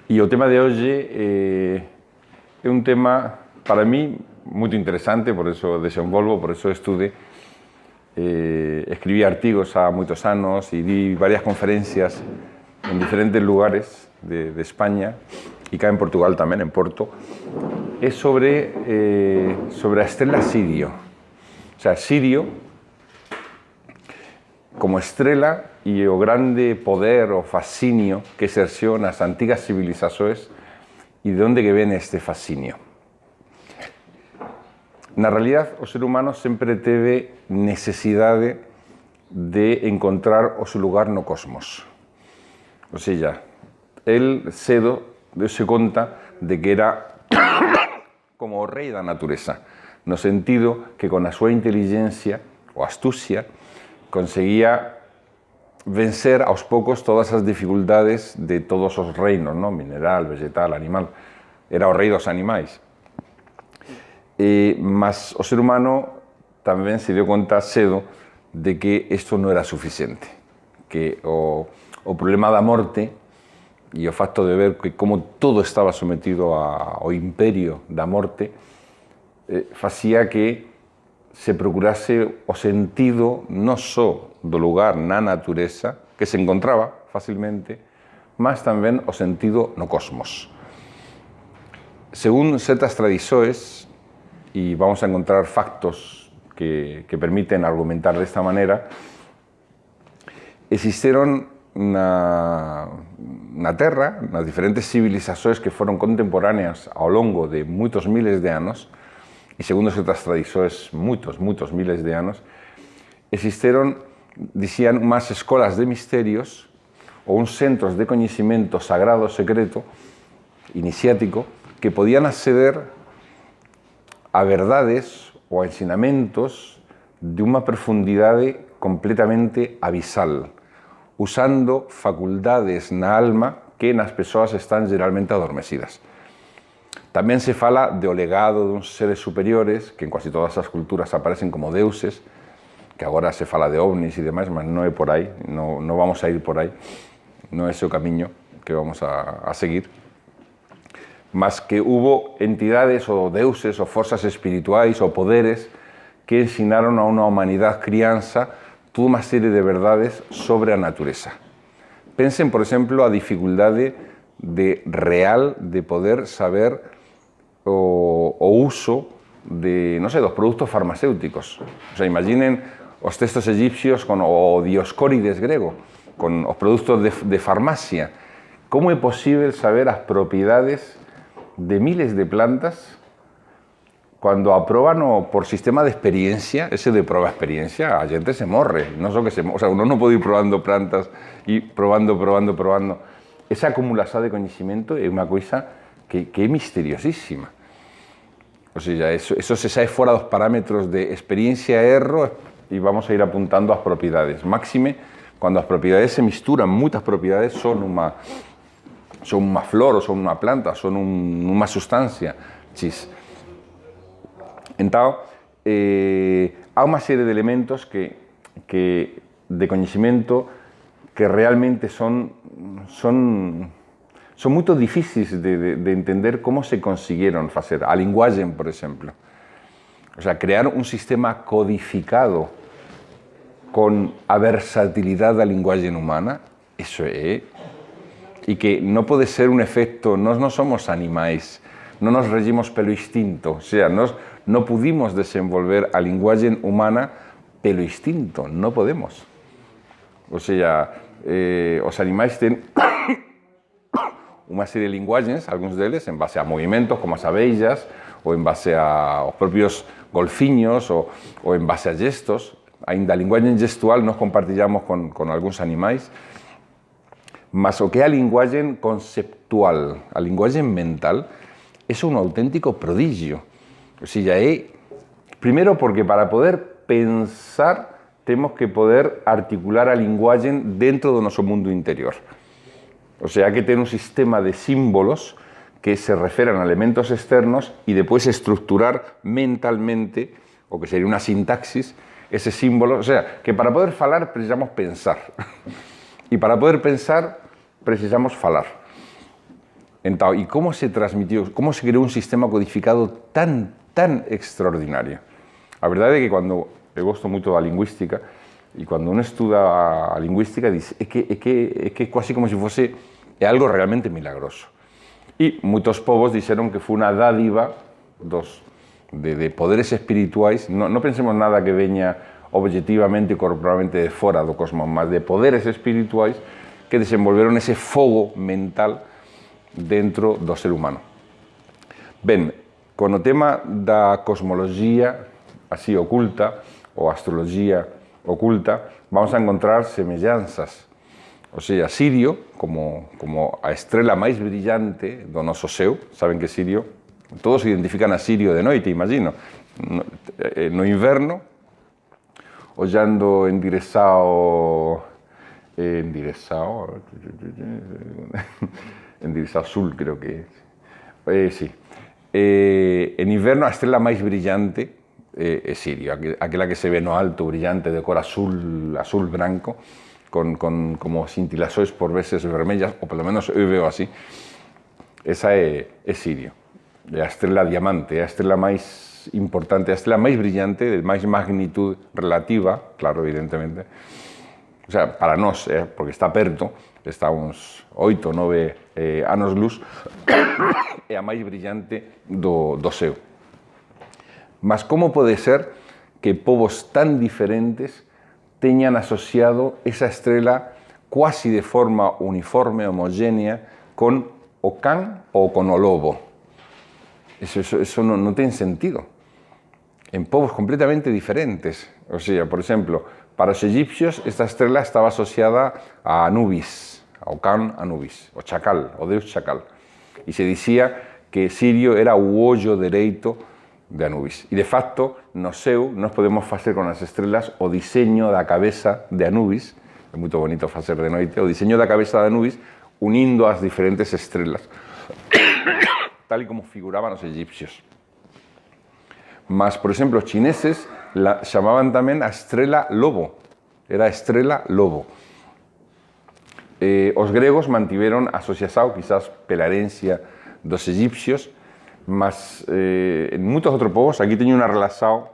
E o tema de hoxe é un tema, para mí, moito interesante, por eso desenvolvo, por eso estude. Escribí artigos há moitos anos e di varias conferencias en diferentes lugares de España e cá en Portugal tamén, en Porto. É sobre a estrela Sirio. O sea, Sirio como estrela e o grande poder, o fascinio que exerció nas antigas civilizações e de onde que ven este fascinio. Na realidad, o ser humano sempre teve necesidade de encontrar o seu lugar no cosmos. O sea, el cedo se conta de que era como o rei da natureza, no sentido que con a súa inteligencia ou astucia conseguía vencer aos poucos todas as dificultades de todos os reinos, ¿no? Mineral, vegetal, animal. Era o rei dos animais. Mas o ser humano tamén se dio conta cedo de que isto non era suficiente, que o problema da morte e o facto de ver que como todo estaba sometido ao imperio da morte facía que se procurase o sentido non só do lugar na natureza, que se encontraba facilmente, mas tamén o sentido no cosmos. Según certas tradições, e vamos a encontrar factos que permiten argumentar desta maneira, existeron na Terra, nas diferentes civilizações que foron contemporáneas ao longo de moitos miles de anos, e segundo certas tradições, moitos miles de anos, existeron, dicían, unhas escolas de misterios ou uns centros de coñecimento sagrado secreto, iniciático, que podían acceder a verdades ou a ensinamentos de unha profundidade completamente abisal, usando facultades na alma que nas persoas están geralmente adormecidas. Tamén se fala do legado duns seres superiores, que en casi todas as culturas aparecen como deuses, que agora se fala de ovnis e demais, mas non é por aí, non vamos a ir por aí, non é ese o camiño que vamos a seguir. Mas que hubo entidades ou deuses ou forzas espirituais ou poderes que ensinaron a unha humanidade crianza toda unha serie de verdades sobre a natureza. Pensen, por exemplo, a dificultade real de poder saber o uso de, non sei, dos produtos farmacéuticos. O sea, imaginen os textos egipcios con o Dioscórides grego, con os produtos de farmacia. Como é posible saber as propiedades de miles de plantas cando aproban por sistema de experiencia, ese de prueba experiencia, a xente se morre, non só que se morre, o sea, uno non pode ir probando plantas e probando. Esa acumulación de coñecimento é unha coisa que é misteriosísima. O sea, eso se sae fora dos parámetros de experiencia e erro e vamos a ir apuntando as propiedades. Máxime, cando as propiedades se misturan, moitas propiedades son unha flor, ou son unha planta, son unha sustancia. Entón, há unha serie de elementos de coñecimento que realmente son moito difíciles de entender como se consiguieron facer. A linguaxe, por exemplo. O sea, crear un sistema codificado con a versatilidade da linguaxe humana, iso é. E que non pode ser un efecto, nós non somos animais, non nos regimos pelo instinto, o sea, nós non pudimos desenvolver a linguaxe humana pelo instinto, non podemos. O sea, os animais ten unha serie de linguaxes, algúns deles, en base a movimentos, como as abellas, ou en base aos propios golfiños, ou en base a gestos. Ainda a linguaxe gestual nos compartillamos con algúns animais, mas o que é a linguaxe conceptual, a linguaxe mental, é un auténtico prodigio. O sea, primeiro porque para poder pensar temos que poder articular a linguaxe dentro do noso mundo interior. O sea, hai que ter un sistema de símbolos que se referan a elementos externos e depois estructurar mentalmente, o que sería unha sintaxis, ese símbolo. O sea, que para poder falar precisamos pensar. E para poder pensar precisamos falar. Entao, ¿y cómo se transmitió, cómo se creó un sistema codificado tan extraordinario? A verdade é que quando eu gosto moito da lingüística e quando uno estuda a lingüística dice, é que quase como se fose algo realmente milagroso. E moitos povos dixeron que foi unha dádiva de poderes espirituais, non pensemos nada que veña objetivamente e corporalmente de fora do cosmos, mas de poderes espirituais que desenvolveron ese fogo mental dentro do ser humano. Ben, con o tema da cosmoloxía así oculta, ou astroloxía oculta, vamos a encontrar semellanzas. O sea, Sirio, como a estrela máis brillante do noso ceo, saben que Sirio, todos identifican a Sirio de noite, imagino. No inverno, ollando endirezao sul, creo que é. Sí. En inverno, a estrela máis brillante é Sirio, aquela que se ve no alto, brillante, de cor azul branco, con como cintilações por veces vermellas, ou pelo menos eu veo así. Esa é Sirio. É a estrela diamante, é a estrela máis importante, a estrela máis brillante, de máis magnitud relativa, claro, evidentemente. O sea, para nós, porque está perto, está uns 8 ou 9 anos luz, é a máis brillante do ceo. Mas como pode ser que povos tan diferentes teñan asociado esa estrela quasi de forma uniforme, homogénea, con o can ou con o lobo? Eso non ten sentido. En povos completamente diferentes. O sea, por exemplo, para os egipcios, esta estrela estaba asociada a Anubis, ao can Anubis, o chacal, o deus chacal. E se dicía que Sirio era o ollo dereito de Anubis. E, de facto, no ceo, nós podemos facer con as estrelas o diseño da cabeza de Anubis, é moito bonito facer de noite, o diseño da cabeza de Anubis unindo as diferentes estrelas, tal e como figuraban os egipcios. Mas, por exemplo, os chineses chamaban tamén a estrela lobo, era a estrela lobo. Os gregos mantiveron asociação, quizás pela herencia dos egipcios, mas en moitos outros povos, aquí teño unha relación,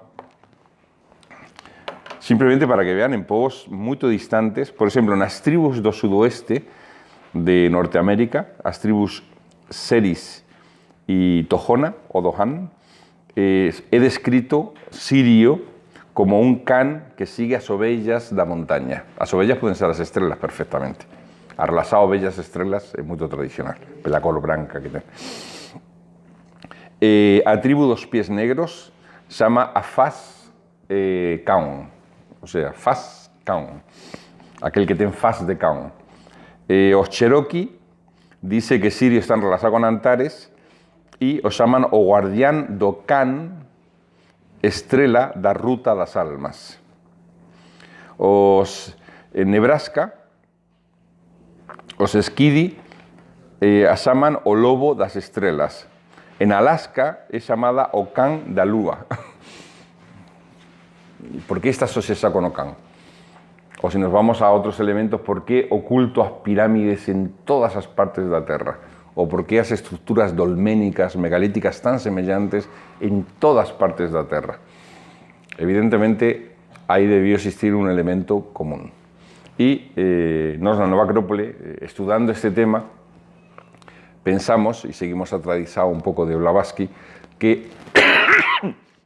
simplemente para que vean, en povos moito distantes, por exemplo, nas tribus do sudoeste de Norteamérica, as tribus Seris e Tohono, o Dohan, é descrito Sirio como un can que sigue as ovellas da montaña. As ovellas poden ser as estrelas perfectamente. A relação ovellas e estrelas é moito tradicional, pela cor branca que ten. A tribu dos pies negros chama a Faz Caun, o sea, Faz Caun, aquel que ten faz de Caun. Os Cherokee dice que Sirio está relacionado con Antares e o chaman o guardián do can, estrela da ruta das almas. Os Nebraska, os Skidi, a chaman o lobo das estrelas. En Alaska é chamada o can da lúa. Por que esta asociación con o can? O se nos vamos a outros elementos, por que oculto as pirámides en todas as partes da Terra? O por que as estructuras dolménicas, megalíticas tan semellantes en todas partes da Terra? Evidentemente, aí debió existir un elemento común. E nós na Nova Acrópole, estudando este tema, pensamos, e seguimos a tradición un pouco de Blavatsky, que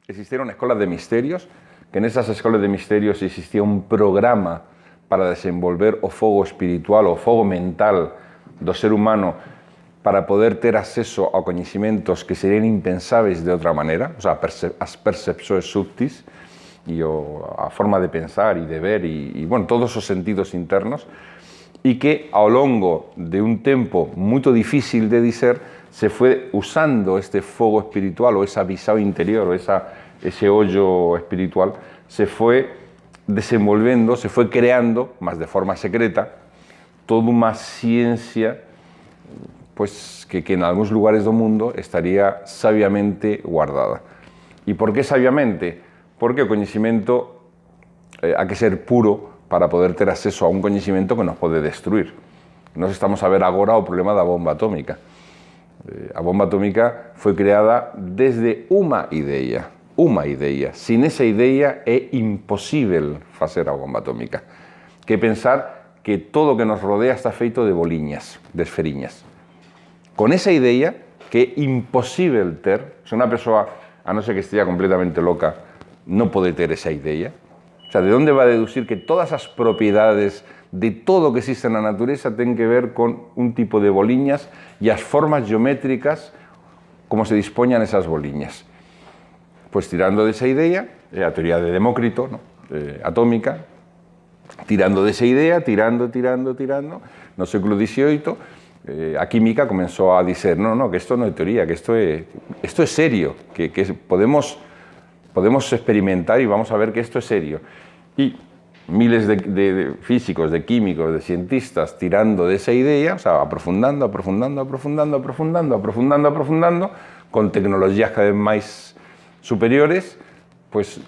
existieron escolas de misterios, que nesas escolas de misterios existía un programa para desenvolver o fogo espiritual, o fogo mental do ser humano para poder ter acceso a coñecimentos que serían impensáveis de outra maneira, o sea, as percepções subtis e a forma de pensar e de ver e bueno, todos os sentidos internos, e que ao longo de un tempo moito difícil de dizer se foi usando este fogo espiritual ou esa visão interior ou ese ollo espiritual, se foi desenvolvendo, se foi creando, mas de forma secreta, toda unha ciencia pues, que en algúns lugares do mundo estaría sabiamente guardada. E por que sabiamente? Porque o coñecimento hai que ser puro para poder ter acceso a un coñecimento que nos pode destruir. Nos estamos a ver agora o problema da bomba atómica. A bomba atómica foi creada desde unha idea. Sin esa idea é imposible facer a bomba atómica. Que pensar que todo o que nos rodea está feito de boliñas, de esferiñas. Con esa idea que é imposible ter, se unha persoa, a non ser que estea completamente loca, non pode ter esa idea. O sea, ¿de onde va a deducir que todas as propiedades de todo o que existe na natureza ten que ver con un tipo de boliñas e as formas geométricas como se dispoñan esas boliñas? Pues tirando desa idea, a teoría de Demócrito, ¿no? Atómica, tirando desa idea, tirando, no século XVIII, a química comenzó a dizer, no, que isto non é teoría, que isto é serio, que podemos experimentar e vamos a ver que isto é serio. E miles de físicos, de químicos, de cientistas tirando de esa idea, o sea, aprofundando, con tecnologías cada vez máis superiores, pues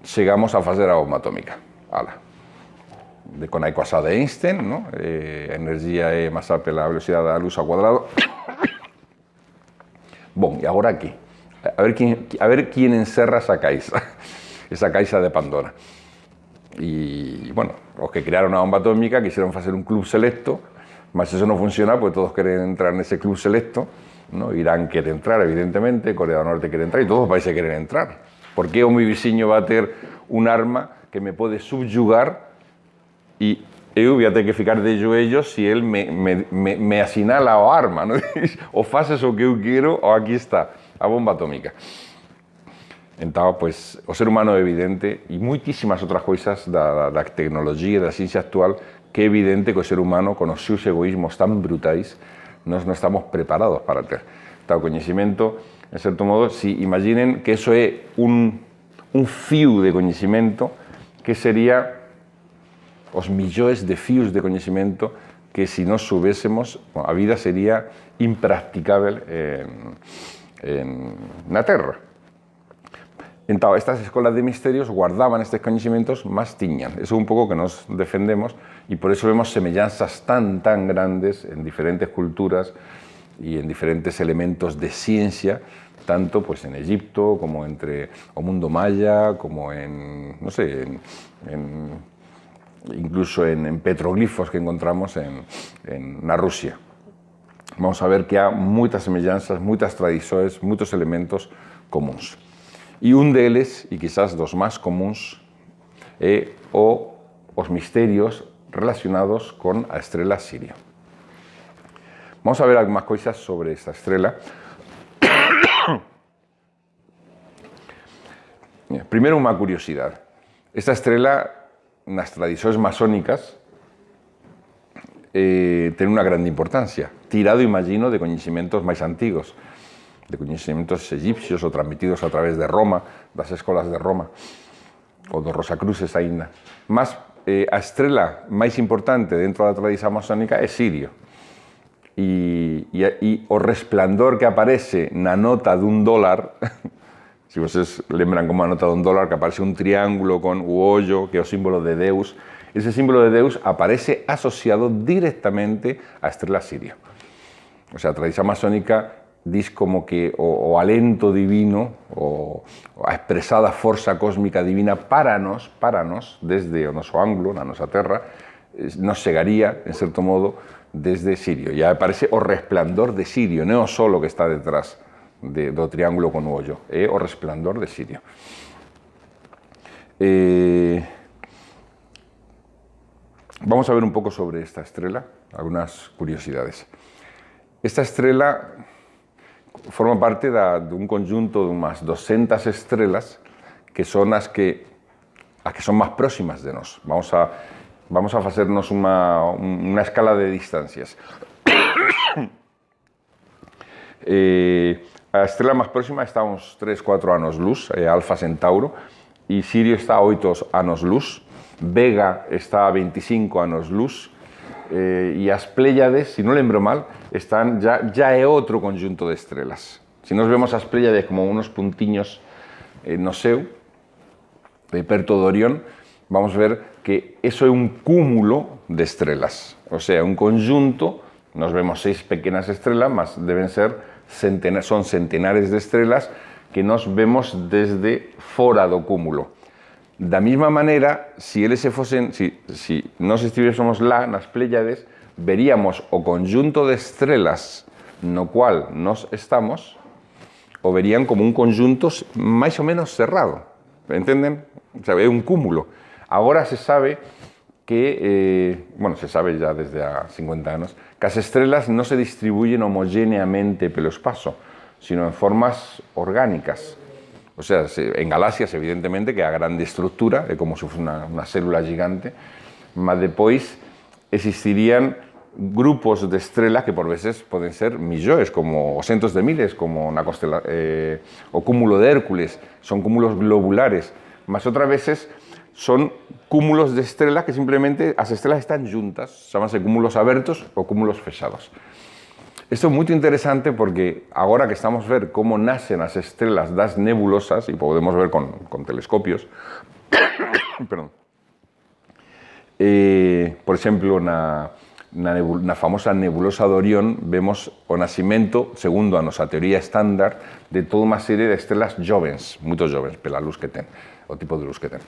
chegamos a facer a bomba atómica. Con a ecuación de Einstein, ¿no? A energía é masa pela velocidade da luz ao cuadrado. Bom, e agora aquí? A ver quién encerra esa caixa de Pandora. Y bueno, los que crearon a bomba atómica quisieron hacer un club selecto, mas eso no funciona porque todos quieren entrar en ese club selecto, ¿no? Irán quiere entrar, evidentemente, Corea del Norte quiere entrar y todos los países quieren entrar. ¿Por qué mi vecino va a tener un arma que me puede subyugar y eu voy a tener que ficar de ellos si él me asinala o arma, ¿no? O faces o que eu quiero o aquí está, a bomba atómica. Entón, pues, o ser humano é evidente e moitísimas outras coisas da tecnología e da ciencia actual que é evidente que o ser humano, con os seus egoísmos tan brutais, nós non estamos preparados para ter. Tal coñecimento, en certo modo, si imaginen que eso é un fío de coñecimento que sería os millóns de fíos de coñecimento que si nos subésemos, a vida sería impracticável na Terra. Entón, estas escolas de misterios guardaban estes coñecimentos, mas tiñan. Eso é un pouco que nos defendemos e por eso vemos semellanzas tan grandes en diferentes culturas e en diferentes elementos de ciencia, tanto pues, en Egipto como entre o mundo maya, como en, no sé, incluso en petroglifos que encontramos na Rusia. Vamos a ver que há moitas semellanzas, moitas tradições, moitos elementos comuns. E un deles, e quizás dos máis comuns, é os misterios relacionados con a estrela Sirio. Vamos a ver algunhas coisas sobre esta estrela. Primeiro, unha curiosidade. Esta estrela, nas tradicións masónicas, ten unha grande importancia, tirado, imagino, de coñecimentos máis antigos, de coñecimentos egipcios ou transmitidos a través de Roma, das escolas de Roma, ou dos Rosacruces aínda. Mas a estrela máis importante dentro da tradición masónica é Sirio. E o resplandor que aparece na nota dun dólar, se vocês lembran como a nota dun dólar, que aparece un triángulo con o ollo, que é o símbolo de Deus, ese símbolo de Deus aparece asociado directamente á estrela Sirio. O sea, a tradición masónica dis como que o alento divino, a expresada forza cósmica divina para nós, desde o noso ángulo, na nosa Terra, nos chegaría, en certo modo, desde Sirio. E aparece o resplandor de Sirio, non é o solo que está detrás do triángulo con o ollo, é o resplandor de Sirio. Vamos a ver un pouco sobre esta estrela, algunas curiosidades. Esta estrela forma parte dun conjunto de umas 200 estrelas que son as que son máis próximas de nós. Vamos a facernos unha escala de distancias. A estrela máis próxima está a uns 3-4 anos luz, Alfa Centauro, e Sirio está a 8 anos luz, Vega está a 25 anos luz, e as Pléyades, se non lembro mal, están ya é outro conjunto de estrelas. Se nos vemos as Pléyades como unos puntiños no céu, perto de Orión, vamos a ver que eso é un cúmulo de estrelas. O sea, un conjunto, nos vemos 6 pequenas estrelas, mas deben ser son centenares de estrelas que nos vemos desde fora do cúmulo. Da mesma maneira, se nós estivéssemos lá nas Pléiades, veríamos o conjunto de estrelas no cual nós estamos, o verían como un conjunto máis ou menos cerrado. Entenden? O sea, é un cúmulo. Agora se sabe que, se sabe ya desde há 50 anos, que as estrelas non se distribuyen homogéneamente pelo espazo, sino en formas orgánicas. O sea, en galaxias, evidentemente, que a grande estructura, é como se fosse unha célula gigante, mas depois existirían grupos de estrelas que por veces poden ser millóns, como centos de miles, como o cúmulo de Hércules, son cúmulos globulares, mas outras veces son cúmulos de estrelas que simplemente as estrelas están juntas, chamanse cúmulos abertos ou cúmulos fechados. Isto é moito interesante porque agora que estamos a ver como nacen as estrelas das nebulosas, e podemos ver con telescopios, perdón, por exemplo, na famosa nebulosa de Orión vemos o nacimento, segundo a nosa teoría estándar, de toda unha serie de estrelas jovens, moitos jovens, pela luz que ten, o tipo de luz que ten,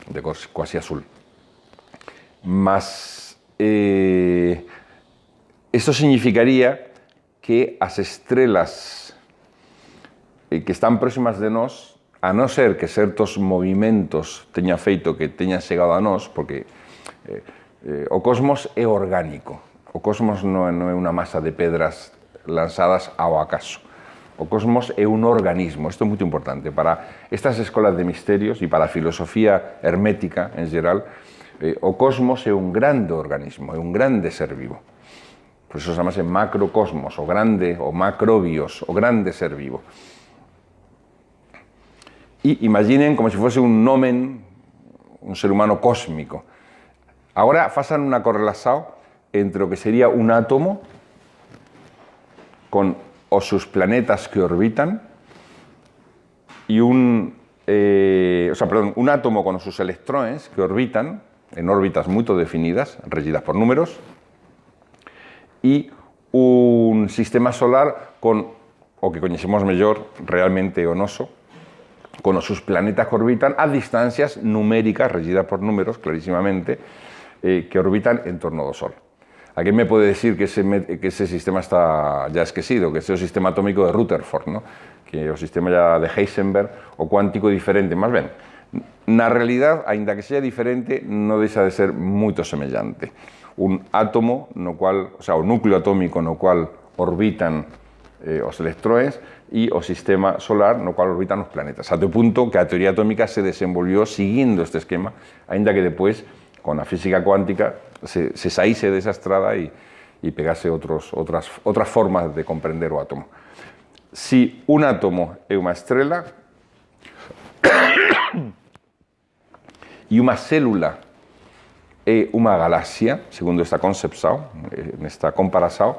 de cor quasi azul. Mas isto significaría que as estrelas que están próximas de nós, a non ser que certos movimentos teñan feito que teñan chegado a nós, porque o cosmos é orgánico. O cosmos non é unha masa de pedras lanzadas ao acaso. O cosmos é un organismo. Isto é moito importante. Para estas escolas de misterios e para a filosofía hermética en geral, o cosmos é un grande organismo, é un grande ser vivo. Por iso chamase macrocosmos, o grande, o macrobios, o grande ser vivo. E imaginen como se fose un nomen, un ser humano cósmico. Agora fasan unha correlación entre o que sería un átomo con os seus planetas que orbitan e un átomo con os seus electrones que orbitan en órbitas moito definidas, regidas por números, e un sistema solar con o que coñecemos mellor realmente o noso, con os seus planetas que orbitan a distancias numéricas, regidas por números, clarísimamente, que orbitan en torno do Sol. Alguén me pode decir que ese sistema está ya esquecido, que ese é o sistema atómico de Rutherford, ¿no? Que é o sistema ya de Heisenberg, o cuántico diferente. Más ben, na realidad, aínda que sea diferente, non deixa de ser moito semellante. Un átomo, no cual, o sea, o núcleo atómico no cual orbitan os electrones e o sistema solar no cual orbitan os planetas. Até o punto que a teoría atómica se desenvolvió siguiendo este esquema, aínda que depois, con a física cuántica, se saíse desa estrada e pegase outras formas de comprender o átomo. Si un átomo é unha estrela e unha célula é unha galaxia, segundo esta concepción, nesta comparación,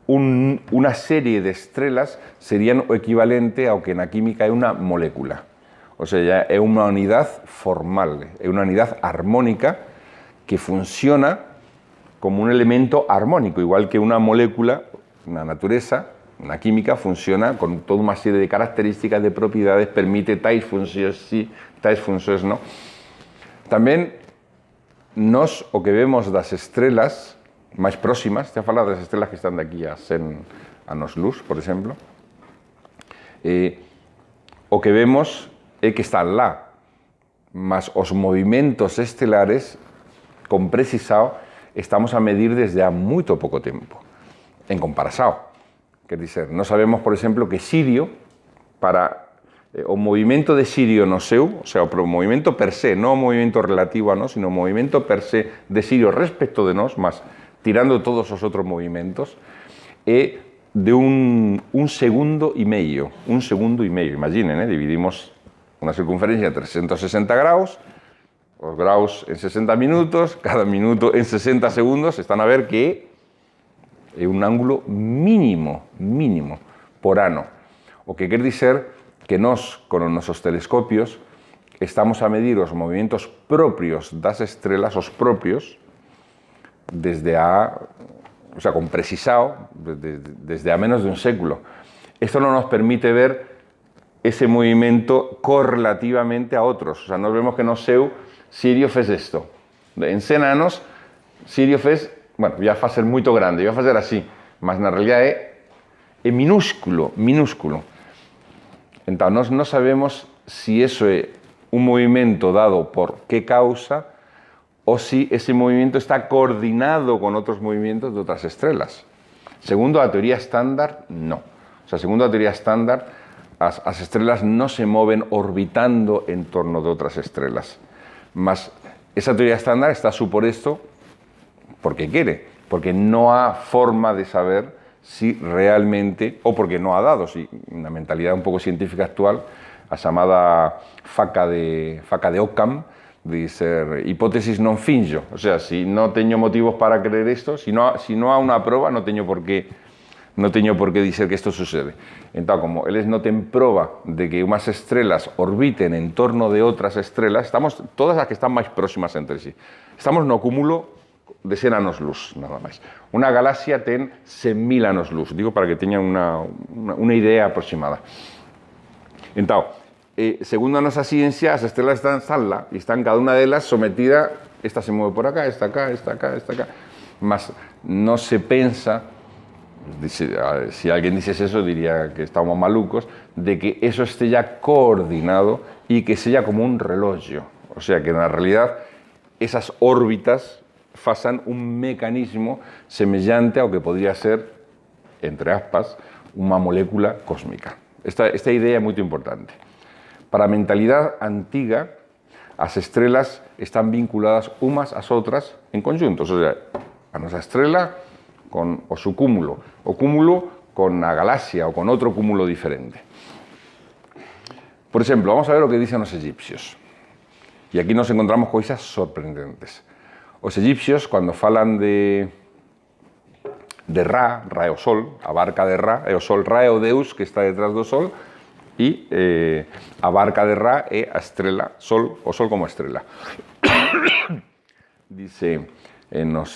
unha serie de estrelas serían o equivalente ao que na química é unha molécula. O sea, é unha unidade formal, é unha unidade armónica que funciona como un elemento armónico, igual que unha molécula na natureza, na química, funciona con toda unha serie de características, de propiedades, permite tais funcións sí, tais funcións non. Tamén, nós o que vemos das estrelas máis próximas, te a falar das estrelas que están de aquí a 100 anos luz, por exemplo, o que vemos é que están lá, mas os movimentos estelares, con precisao, estamos a medir desde há moito pouco tempo, en comparación. Quer dizer, nós sabemos, por exemplo, que Sirio, para o movimento de Sirio no seu, o sea, o movimento per se, non o movimento relativo a nós, sino o movimento per se de Sirio respecto de nós, mas tirando todos os outros movimentos, é de un segundo e medio. Imaginen, dividimos unha circunferencia de 360 graus, os graus en 60 minutos, cada minuto en 60 segundos, están a ver que é un ángulo mínimo por ano. O que quer dizer que nós, con os nosos telescopios, estamos a medir os movimentos propios das estrelas, os propios, desde há o sea, con precisado desde a menos de un século. Esto no nos permite ver ese movimiento correlativamente a otros. O sea, no vemos que no seu Sirio fez esto. En 100 anos, Sirio fez, bueno, ya va a ser muy grande, ya va a ser así, mas na realidad é minúsculo, minúsculo. Entón, nós non sabemos si eso é un movimento dado por qué causa o si ese movimiento está coordinado con otros movimientos de otras estrellas. Segundo a teoría estándar, no. O sea, segundo a teoría estándar, as estrelas non se moven orbitando en torno de otras estrellas. Mas esa teoría estándar está supuesto porque quiere, porque no hay forma de saber si realmente, o porque no ha dado, si una mentalidad un poco científica actual, la llamada faca de Occam, de ser hipótesis non finjo. O sea, si no tengo motivos para creer esto, si no hay una prueba, no tengo por qué decir que esto sucede. Entonces, como eles no ten proba de que unas estrellas orbiten en torno de otras estrellas, estamos todas las que están más próximas entre sí. Estamos no cúmulo de 100 anos luz, nada más. Una galaxia ten 100.000 anos luz, digo para que tengan una idea aproximada. Entonces, según a nuestra ciencia, las estrellas están lá y están cada una de ellas sometida, esta se mueve por acá, esta acá, esta acá, esta acá, mas no se pensa, si alguien dice eso diría que estamos malucos, de que eso esté ya coordinado y que sea como un reloj. O sea, que en la realidad esas órbitas façan un mecanismo semejante ao que podría ser, entre aspas, una molécula cósmica. Esta idea é moi importante. Para a mentalidade antiga, as estrelas están vinculadas umas ás outras en conjuntos. O sea, a nosa estrela con o su cúmulo, o cúmulo con a galaxia ou con outro cúmulo diferente. Por exemplo, vamos a ver o que dicen os egipcios. E aquí nos encontramos cousas sorprendentes. Os egipcios, cuando falan de Ra, Ra é o Sol, a barca de Ra é o Sol, Ra é o Deus que está detrás do Sol, e a barca de Ra é a estrela, Sol, o Sol como estrela. Dice,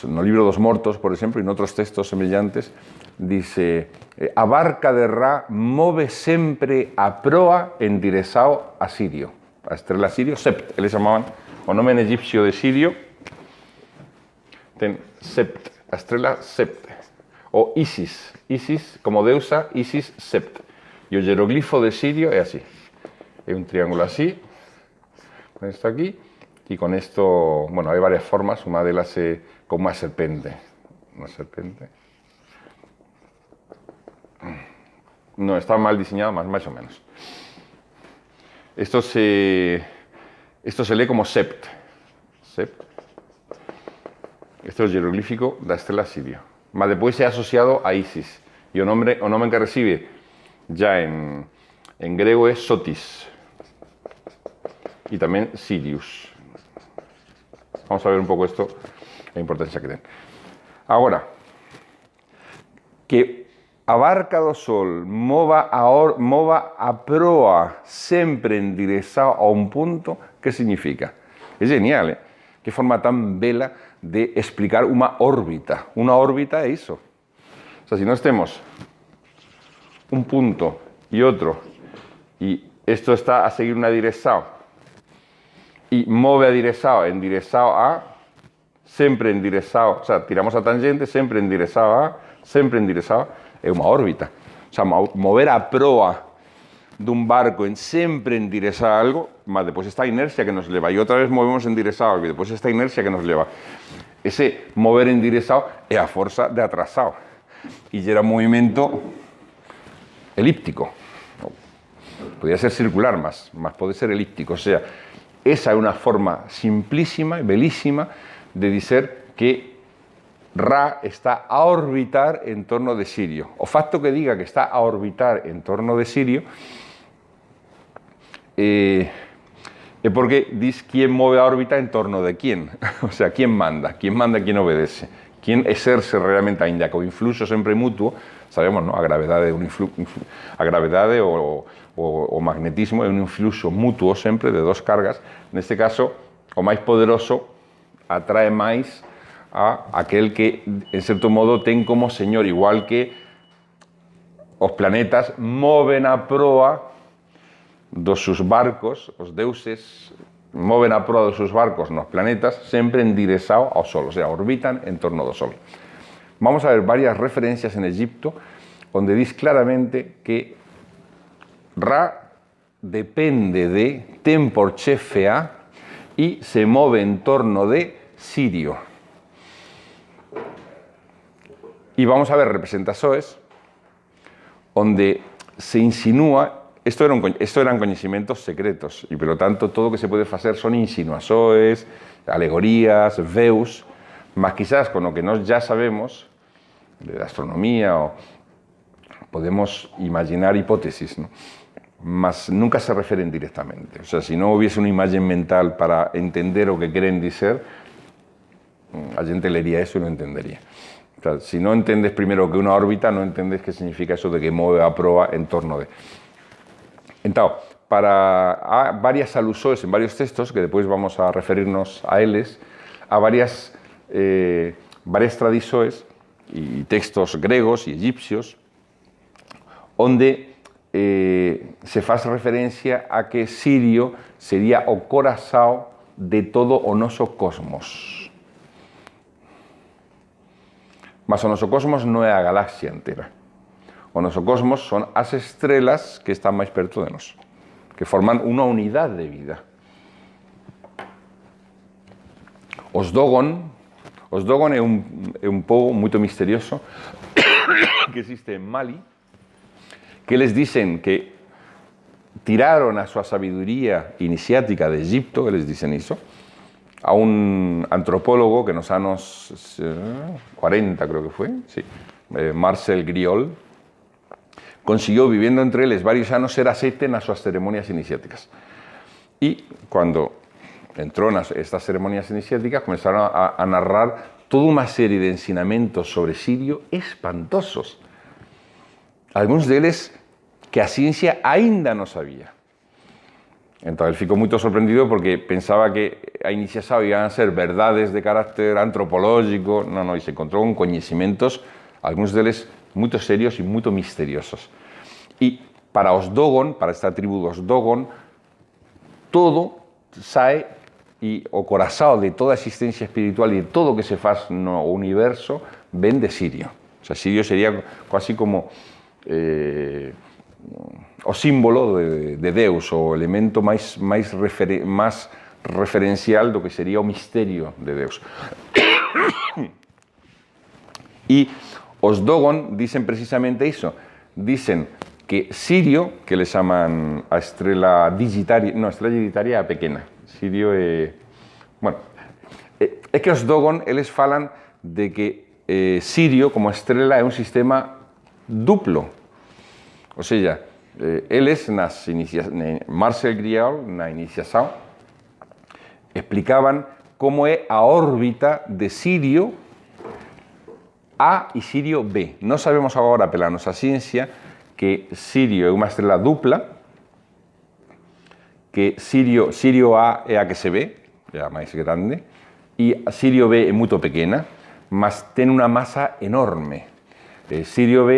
no libro dos Mortos, por exemplo, e noutros textos semellantes, dice, a barca de Ra move sempre a proa endirezao a Sirio. A estrela Sirio, Sept, eles chamaban o nome en egipcio de Sirio, ten Sept, a estrela Sept, o Isis, Isis como deusa, Isis Sept. E o jeroglifo de Sirio é así, é un triángulo así, con esto aquí, y con esto, bueno, hay varias formas, una de ellas es como una serpente. No, está mal diseñado, más o menos. Esto se lee como Sept. Este é o jeroglífico da estrela Sirio. Mas depois é asociado a Isis. E o nome que recibe ya en griego es Sotis. Y también Sirius. Vamos a ver un poco esto, la importancia que tiene. Ahora, que a barca do Sol mova a proa sempre endirezado a un punto, ¿qué significa? Es genial, ¿eh? Qué forma tan bella de explicar una órbita. Una órbita es eso. O sea, si no estemos un punto y otro, y esto está a seguir una dirección, y move a dirección, endirezado a, sempre endirezado, o sea, tiramos a tangente, sempre endirezado a, sempre endirezado, é uma órbita. O sea, mover a proa dun barco en sempre endirezar algo, mas depois esta inercia que nos leva, e outra vez movemos endirezado, e depois esta inercia que nos leva. Ese mover endirezado é a forza de atrasado, e gera un movimento elíptico. Podría ser circular, mas puede ser elíptico. O sea, esa es una forma simplísima y belísima de decir que Ra está a orbitar en torno de Sirio. O facto que diga que está a orbitar en torno de Sirio es porque dice quién mueve a órbita en torno de quién. O sea, quién manda, quién obedece. Quién exerce realmente, ainda que o influxo sempre mutuo, sabemos, ¿no? A gravedade o magnetismo é un influxo mutuo sempre de dos cargas. Neste caso, o máis poderoso atrae máis a aquel que, en cierto modo, ten como señor, igual que os planetas moven a proa dos sus barcos, os deuses moven a proa dos sus barcos nos planetas sempre en dirección ao Sol, o sea, orbitan en torno do Sol. Vamos a ver varias referencias en Egipto donde dice claramente que Ra depende de, ten por chefe a, y se mueve en torno de Sirio. Y vamos a ver representaciones donde se insinúa, esto eran conocimientos secretos, y por lo tanto todo lo que se puede hacer son insinuaciones, alegorías, veus, más quizás con lo que nos ya sabemos de la astronomía, o podemos imaginar hipótesis, ¿no? Mas nunca se refieren directamente. O sea, si no hubiese una imagen mental para entender lo que quieren decir, la gente leería eso y lo entendería. O sea, si no entiendes primero que una órbita, no entiendes qué significa eso de que mueve a proa en torno de. Entonces, hay varias alusiones en varios textos, que después vamos a referirnos a ellos, a varias tradiciones y textos griegos y egipcios, donde se hace referencia a que Sirio sería o corazón de todo o noso cosmos. Mas o noso cosmos non é a galaxia entera. O noso cosmos son as estrelas que están máis perto de nós, que forman unha unidade de vida. Os Dogon é un pobo moito misterioso que existe en Mali, que les dicen que tiraron a súa sabiduría iniciática de Egipto, que les dicen iso, a un antropólogo que nos anos 40, creo que fue, sí, Marcel Griol, consiguió, viviendo entre eles varios anos, ser aceite nas súas ceremonias iniciáticas. Y cuando entró en estas ceremonias iniciáticas, comenzaron a narrar toda una serie de ensinamentos sobre Sirio espantosos. Algunos deles que a ciencia ainda no sabía. Entonces, él ficou muy sorprendido porque pensaba que a iniciación iban a ser verdades de carácter antropológico. No, y se encontró con conocimientos, algunos deles muy serios y muy misteriosos. Y para os Dogon, para esta tribu dos Dogon, todo sae y o corazón de toda existencia espiritual y de todo que se faz no universo ven de Sirio. O sea, Sirio sería casi como o símbolo de Deus, o elemento más referencial do que sería o misterio de Deus. Y os Dogon dicen precisamente eso. Dicen que Sirio, que le llaman a estrela digitaria, no, estrela digitaria pequena. Sirio bueno, es que os Dogon, eles falan de que Sirio, como estrela, é un sistema duplo. O sea, eles, Marcel Griol, na iniciación, explicaban cómo é a órbita de Sirio A y Sirio B. No sabemos agora, pela nosa ciencia, que Sirio é unha estrela dupla, que Sirio A é a que se ve, é a máis grande, e Sirio B é moito pequena, mas ten unha masa enorme. Sirio B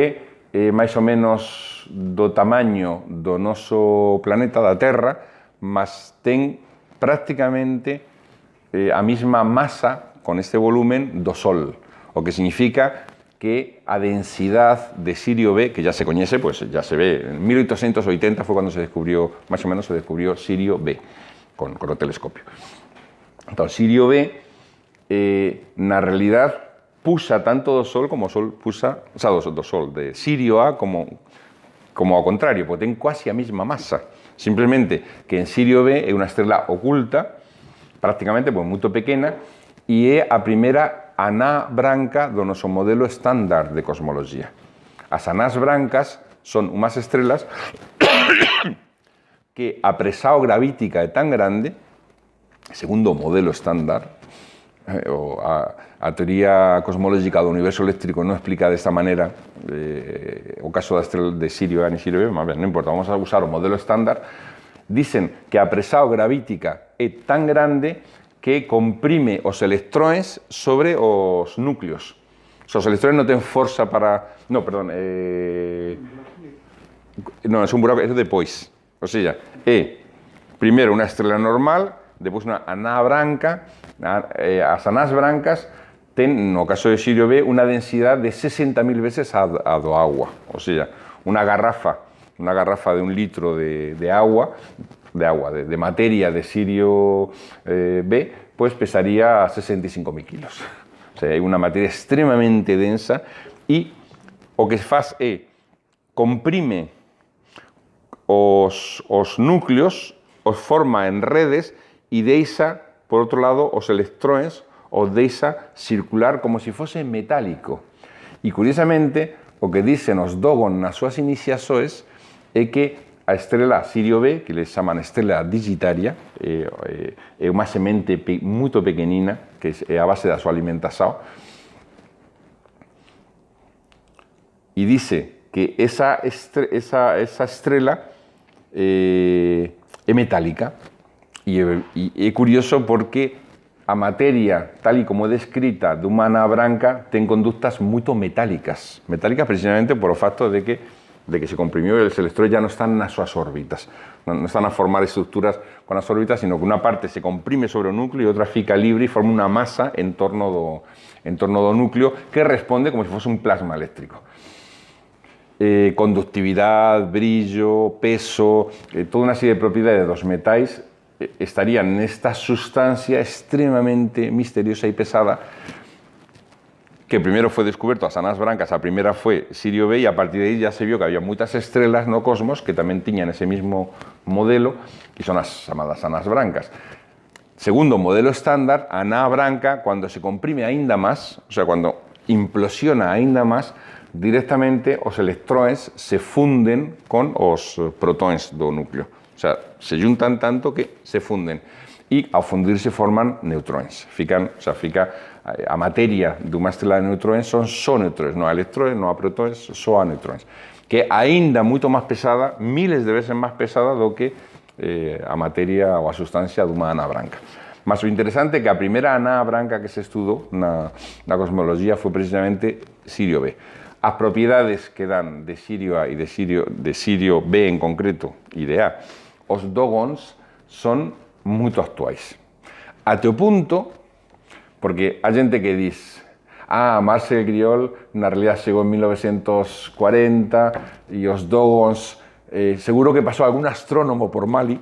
é máis ou menos do tamaño do noso planeta, da Terra, mas ten prácticamente a mesma masa, con este volumen, do Sol, o que significa que a densidad de Sirio B, que ya se conoce, pues ya se ve, en 1880 fue cuando se descubrió, más o menos se descubrió Sirio B, con el telescopio. Entonces, Sirio B, na realidad, puxa tanto do Sol como o Sol puxa, o sea, do Sol, de Sirio A como ao contrario, porque ten quasi a mesma masa. Simplemente que en Sirio B é unha estrela oculta, prácticamente pues, moito pequena, e é a primeira aná branca do noso modelo estándar de cosmoloxía. As anás brancas son unhas estrelas que a presao gravítica é tan grande, segundo o modelo estándar, a teoría cosmológica do universo eléctrico non explica desta maneira o caso da estrela de Sirio A e Sirio B, mas ben, non importa, vamos a usar o modelo estándar. Dicen que a presao gravítica é tan grande que comprime os electrones sobre os núcleos. Os electrones no ten forza para... No, perdón. No, es un buraco, es depois. O sea, primeiro unha estrela normal, depois unha aná branca. As anás brancas ten, no caso de Sirio B, unha densidade de 60.000 veces a do agua. O sea, unha garrafa de 1 litro de materia de Sirio B, pues pesaría 65.000 kilos. O sea, é unha materia extremadamente densa e o que faz é comprime os núcleos, os forma en redes e deixa, por outro lado, os electrones os deixa circular como se fose metálico. E, curiosamente, o que dicen os Dogon nas súas iniciações é que a estrela Sirio B, que les chaman estrela digitaria, é unha semente moito pequenina, que é a base da súa alimentación, e dice que esa estrela é metálica, e é curioso porque a materia, tal e como é descrita dunha aná branca, ten conductas moito metálicas precisamente por o facto de que se comprimiu e os electrones ya non están nas súas órbitas, non están a formar estructuras con as órbitas, sino que unha parte se comprime sobre o núcleo e outra fica libre e forma unha masa en torno do núcleo que responde como se fose un plasma eléctrico. Conductividade, brillo, peso, toda unha serie de propiedades dos metais estarían nesta sustancia extremadamente misteriosa e pesada que primero foi descuberto as anás brancas, a primeira foi Sirio B e a partir de aí ya se vio que había moitas estrelas no cosmos que tamén tiñan ese mismo modelo e son as chamadas anás brancas. Segundo modelo estándar, a aná branca, cando se comprime aínda máis, o sea, cando implosiona aínda máis, directamente os electrones se funden con os protóns do núcleo. O sea, se juntan tanto que se funden. E ao fundirse forman neutróns. Fica a materia dunha estrela de neutróns son só neutróns, non a electrones, non a protóns, só a neutróns. Que é aínda moito máis pesada, miles de veces máis pesada do que a materia ou a sustancia dunha aná branca. Mas o interesante é que a primeira aná branca que se estudou na cosmoloxía foi precisamente Sirio B. As propiedades que dan de Sirio A e de Sirio B en concreto e de A, os Dogons son moito actuais. Até o punto, porque a xente que dis Marcel Griol na realidad chegou en 1940 e os Dogons seguro que pasou algún astrónomo por Mali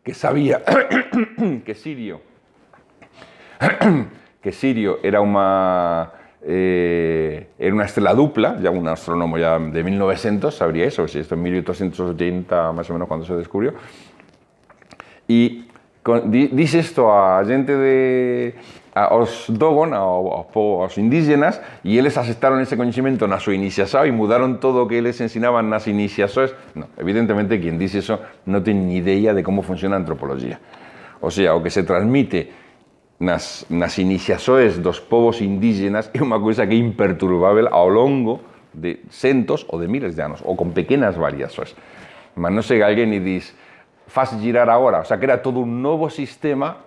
que sabía que Sirio era unha estrela dupla, ya un astrónomo ya de 1900 sabría eso, si esto en 1880 más o menos cuando se descubrió. E dice isto a xente aos Dogon, aos indígenas, e eles aceptaron ese coñecimento na súa iniciación e mudaron todo o que eles ensinaban nas iniciações. No, evidentemente, quien dice eso non ten ni idea de como funciona a antropoloxía. O sea, o que se transmite nas iniciações dos povos indígenas é unha cousa que é imperturbável ao longo de centos ou de miles de anos, ou con pequenas variações. Mas non sei, alguén e dis, faz girar agora, o sea, que era todo un novo sistema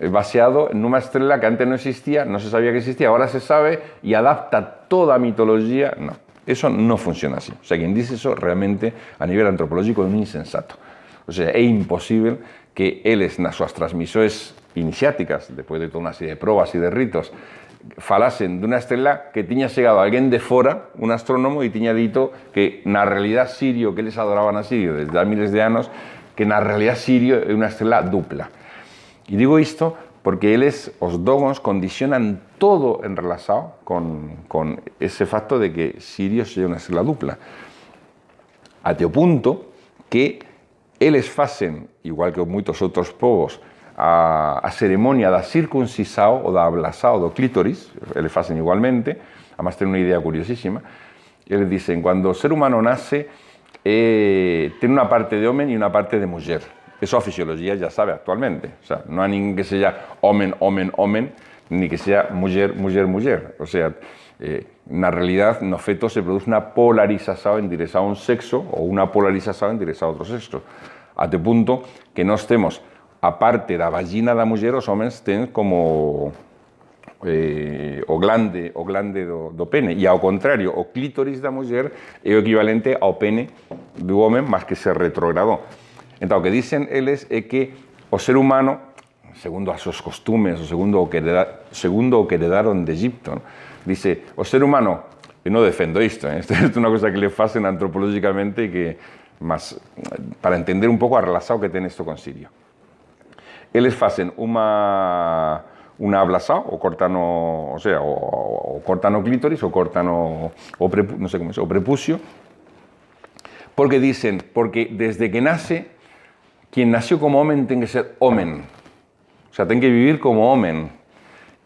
baseado nunha estrela que antes non existía, non se sabía que existía, agora se sabe e adapta toda a mitoloxía. No, eso non funciona así. O sea, quien dice eso realmente a nivel antropológico é un insensato. O sea, é imposible que eles nas súas transmisões iniciáticas, despois de toda unha serie de probas e de ritos, falasen dunha estrela que tiña chegado alguén de fora, un astrónomo, e tiña dito que na realidad Sirio, que eles adoraban a Sirio desde há miles de anos, que na realidad Sirio é unha estrela dupla. E digo isto porque eles, os Dogons, condicionan todo en relación con ese facto de que Sirio seja unha estrela dupla. Até o punto que eles facen, igual que moitos outros povos, a ceremonia da circuncisao ou da ablasao do clítoris, eles facen igualmente, además ten unha idea curiosísima, eles dicen, cando o ser humano nace, ten unha parte de homen e unha parte de muller. Eso a fisioloxía ya sabe actualmente. O sea, non hai ningún que seja homen, homen, homen, ni que sea muller, muller, muller. O sea, na realidad, no feto se produce unha polarización en dirección a un sexo ou unha polarización en dirección a outro sexo. Até punto que nós temos parte da vagina da muller, os homens têm como o glande do pene, e ao contrário, o clítoris da muller é o equivalente ao pene do homem, mas que se retrogradou. Então, o que dicen eles é que o ser humano, segundo as seus costumes, segundo o que heredaron de Egipto, ¿no? Dice, o ser humano, e non defendo isto, isto é unha cosa que le facen antropológicamente, mas para entender un pouco a relación que ten isto con Sirio. Eles facen unha ablação, o cortan o clítoris, o cortan o prepucio, porque dicen, porque desde que nace, quien nació como homem ten que ser homem, o sea, ten que vivir como homem,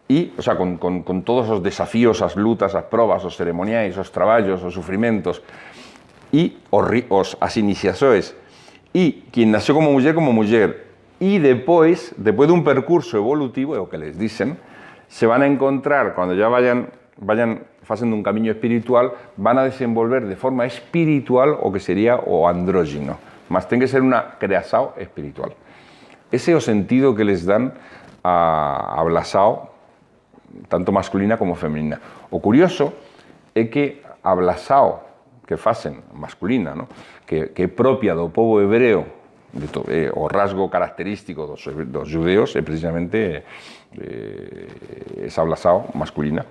e, o sea, con todos os desafíos, as lutas, as probas, os ceremoniais, os traballos, os sufrimentos, e as iniciações, e quien nació como muller, e depois dun percurso evolutivo, é o que les dicen, se van a encontrar, cando ya vayan facendo un camiño espiritual, van a desenvolver de forma espiritual o que sería o andrógino, mas ten que ser unha creação espiritual. Ese é o sentido que les dan a ablação, tanto masculina como femenina. O curioso é que a ablação que facen masculina, ¿no? que é propia do povo hebreo, o rasgo característico dos judeos é precisamente esa ablação masculina.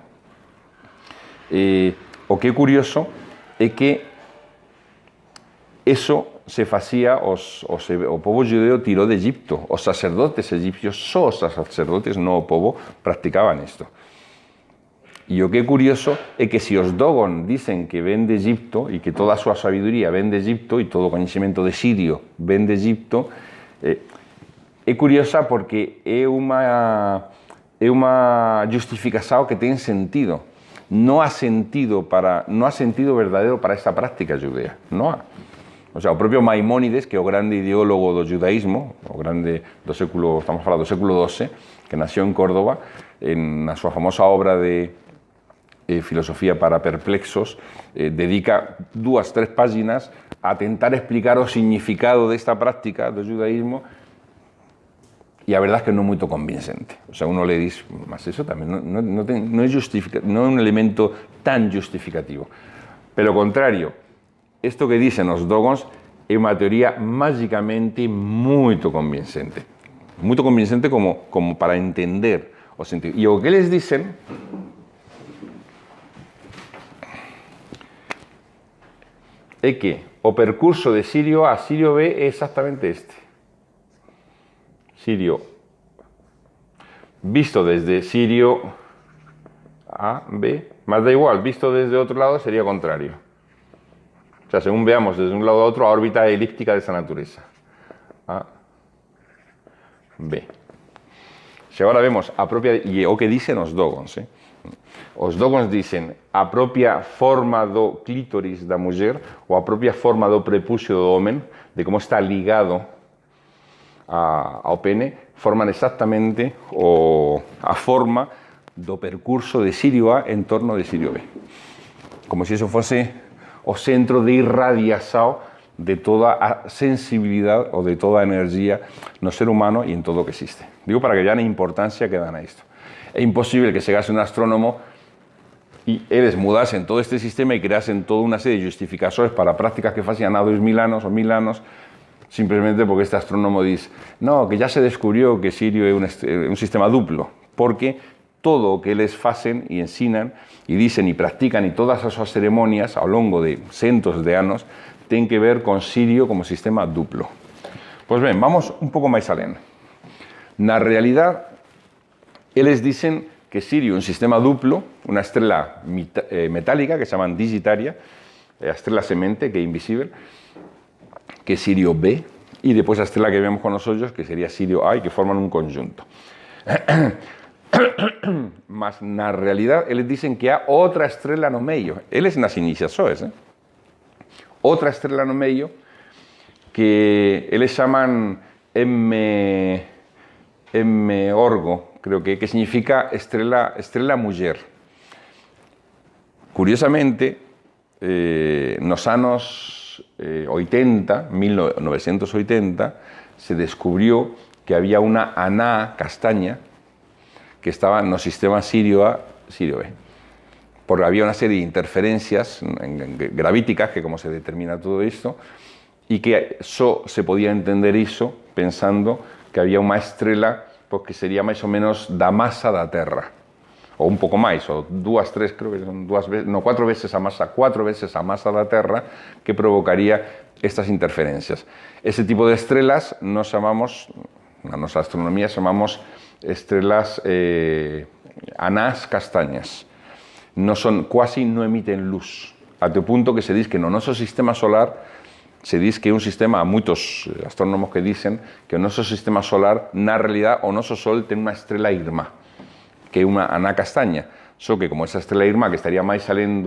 O que é curioso é que eso se facía, o povo judeo tirou de Egipto, os sacerdotes egipcios, só os sacerdotes, non o povo, practicaban isto. E o que é curioso é que se os Dogon dicen que ven de Egipto e que toda a súa sabiduría ven de Egipto e todo o coñecemento de Sirio ven de Egipto, é curiosa porque é unha justificación que ten sentido. Non há sentido verdadeiro para esta práctica judea. Non há. O sea, o propio Maimónides, que é o grande ideólogo do judaísmo, o grande do século, estamos falando do século XII, que nació en Córdoba, na súa famosa obra de Filosofía para Perplexos, dedica 2-3 páginas a tentar explicar o significado desta práctica do judaísmo, e a verdade é que non é moito convincente. O sea, uno le dice, mas eso tamén non é un elemento tan justificativo. Pelo contrario, isto que dicen os Dogons é unha teoría mágicamente moito convincente. Moito convincente como para entender o sentido. E o que les dicen é que o percurso de Sirio A a Sirio B é exactamente este. Sirio visto desde Sirio A, B, mas da igual, visto desde outro lado sería contrario. O sea, según veamos desde un lado a outro, a órbita é elíptica desa natureza. A, B. Se agora vemos a propia, e o que dicen os Dogons, os Dogons dicen a propia forma do clítoris da muller ou a propia forma do prepucio do homem, de como está ligado ao pene, forman exactamente a forma do percurso de Sirio A en torno de Sirio B. Como se eso fose o centro de irradiación de toda a sensibilidade ou de toda a enerxía no ser humano e en todo o que existe. Digo para que vean a importancia que dan a isto. É imposible que chegase un astrónomo e eles mudasen todo este sistema e creasen toda unha serie de justificacións para prácticas que facían há 2000 anos ou 1000 anos, simplemente porque este astrónomo dice, no, que ya se descubrió que Sirio é un sistema duplo, porque todo o que eles facen e ensinan e dicen e practican e todas as súas ceremonias ao longo de centos de anos ten que ver con Sirio como sistema duplo. Pois ben, vamos un pouco máis alén. Na realidad, eles dicen que Sirio é un sistema duplo, unha estrela metálica que se chaman Digitaria, a estrela semente que é invisible, que é Sirio B, e depois a estrela que vemos con os ollos, que sería Sirio A, e que forman un conjunto. Mas na realidad, eles dicen que há outra estrela no meio. Eles nas iniciações, outra estrela no meio, que eles chaman M Orgo, creo que significa estrela muller. Curiosamente, nos anos 80, 1980, se descubrió que había una aná castaña que estaba no sistema Sirio A, Sirio B. Porque había una serie de interferencias gravíticas, que como se determina todo esto, y que só se podía entender iso pensando que había unha estrela pues, que sería máis ou menos da masa da Terra, ou un pouco máis, ou dúas, tres, creo que son cuatro veces a masa da Terra, que provocaría estas interferencias. Ese tipo de estrelas nos chamamos, na nosa astronomía, chamamos estrelas anás castañas. Quasi no emiten luz, até o punto que se diz que no noso sistema solar se diz que é un sistema, a moitos astrónomos que dicen que o noso sistema solar, na realidad, o noso Sol ten unha estrela irmá, que é unha aná castaña, só que como esa estrela irmá que estaría máis alén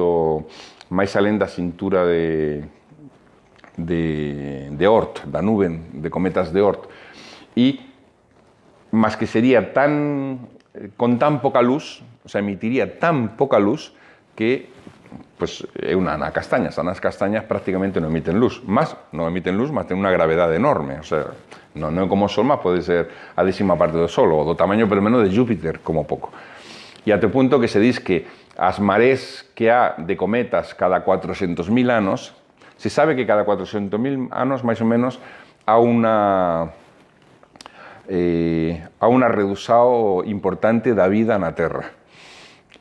da cintura de Oort, da nube de cometas de Oort, e mas que sería con tan poca luz, o sea, emitiría tan poca luz que pues, é unha aná castaña. As anás castañas prácticamente non emiten luz, mas ten unha gravedade enorme, o sea, non é como o Sol, mas pode ser a 10ª parte do Sol, ou do tamaño pelo menos de Júpiter, como pouco. E até o punto que se diz que as marés que há de cometas cada 400.000 anos, se sabe que cada 400.000 anos, máis ou menos, há unha redução importante da vida na Terra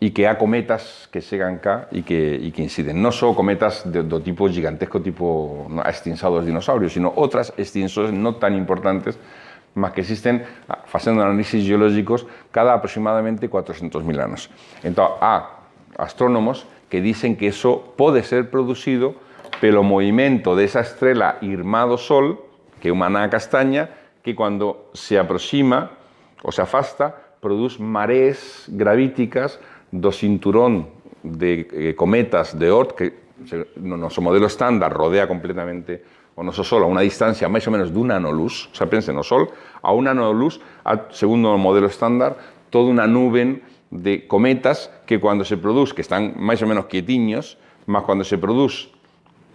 e que há cometas que chegan cá e que inciden. Non só cometas do tipo gigantesco, tipo a extinção dos dinosaurios, sino outras extinções non tan importantes, mas que existen facendo análisis geológicos cada aproximadamente 400.000 anos. Entón, há astrónomos que dicen que iso pode ser producido pelo movimento desa estrela irmá do Sol, que é unha aná castaña, que cando se aproxima ou se afasta, produz marés gravíticas do cinturón de cometas de Oort, que no noso modelo estándar rodea completamente o noso Sol a unha distancia máis ou menos dun nanoluz, o sea, pensen, o Sol a un nanoluz, segundo o modelo estándar, toda unha nube de cometas que cando se produz, que están máis ou menos quietiños, mas cando se produz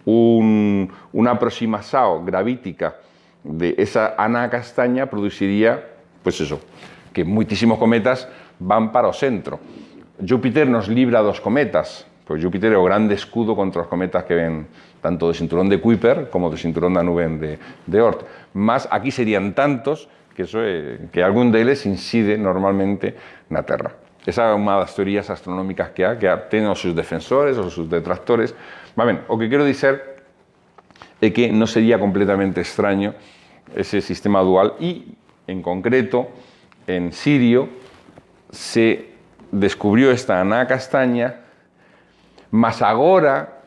unha aproximación gravítica de esa aná castaña, produciría, pues eso, que moitísimos cometas van para o centro. Júpiter nos libra dos cometas, pois Júpiter é o grande escudo contra os cometas que ven tanto do cinturón de Kuiper como do cinturón da nube de Oort. Mas aquí serían tantos que que algún deles incide normalmente na Terra. Esa é unha das teorías astronómicas que ten os seus defensores, os seus detractores. Ben, o que quero dizer é que non sería completamente extraño ese sistema dual e, en concreto, en Sirio se descubriu esta aná castaña, mas agora,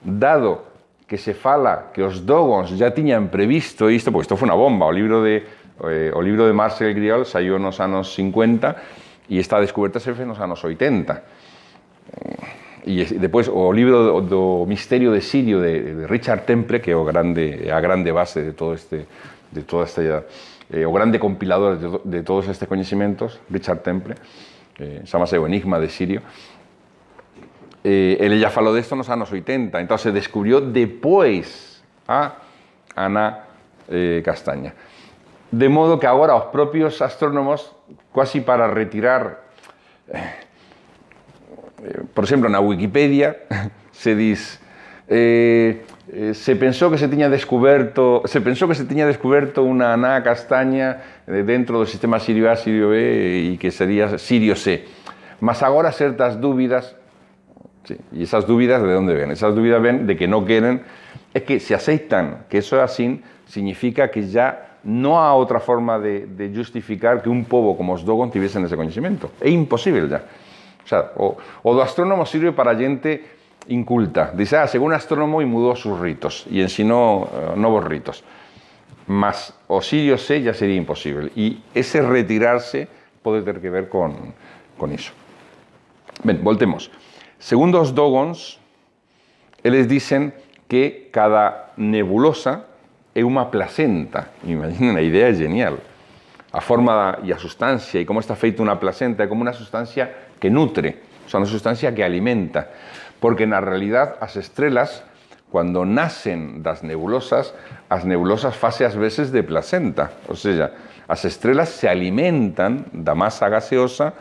dado que se fala que os Dogons já tiñan previsto isto, porque isto foi unha bomba, o libro de Marcel Griol saiu nos anos 50 e esta descoberta se fez nos anos 80. E depois o libro do Misterio de Sirio de Richard Temple, que é a grande base de todo o grande compilador de todos estes coñecementos, Richard Temple, chamase o Enigma de Sirio. Ele já falou desto nos anos 80, entón se descubriu depois a aná castaña. De modo que agora os propios astrónomos, quasi para retirar... Por exemplo, na Wikipedia se diz se pensou que se tiña descoberto unha aná castaña dentro do sistema Sirio A, Sirio B e que sería Sirio C. Mas agora certas dúbidas, sí, e esas dúbidas de onde ven? Esas dúbidas ven de que non queren, é que se aceitan que eso é así, significa que ya non há outra forma de justificar que un pobo como os Dogon tivesen ese coñecemento. É imposible ya. O sea, o do astrónomo sirve para gente inculta. Dice, según astrónomo y mudó sus ritos y ensinó novos ritos. Mas o Sirio C ya sería imposible. Y ese retirarse pode ter que ver con iso. Ben, voltemos. Segundo os Dogons, eles dicen que cada nebulosa é unha placenta. Imaginen, a idea é genial. A forma e a sustancia e como está feita unha placenta é como unha sustancia que nutre, o sea, unha sustancia que alimenta, porque na realidad as estrelas, Cuando nacen das nebulosas, as nebulosas fase ás veces de placenta, ou seja, as estrelas se alimentan da masa gaseosa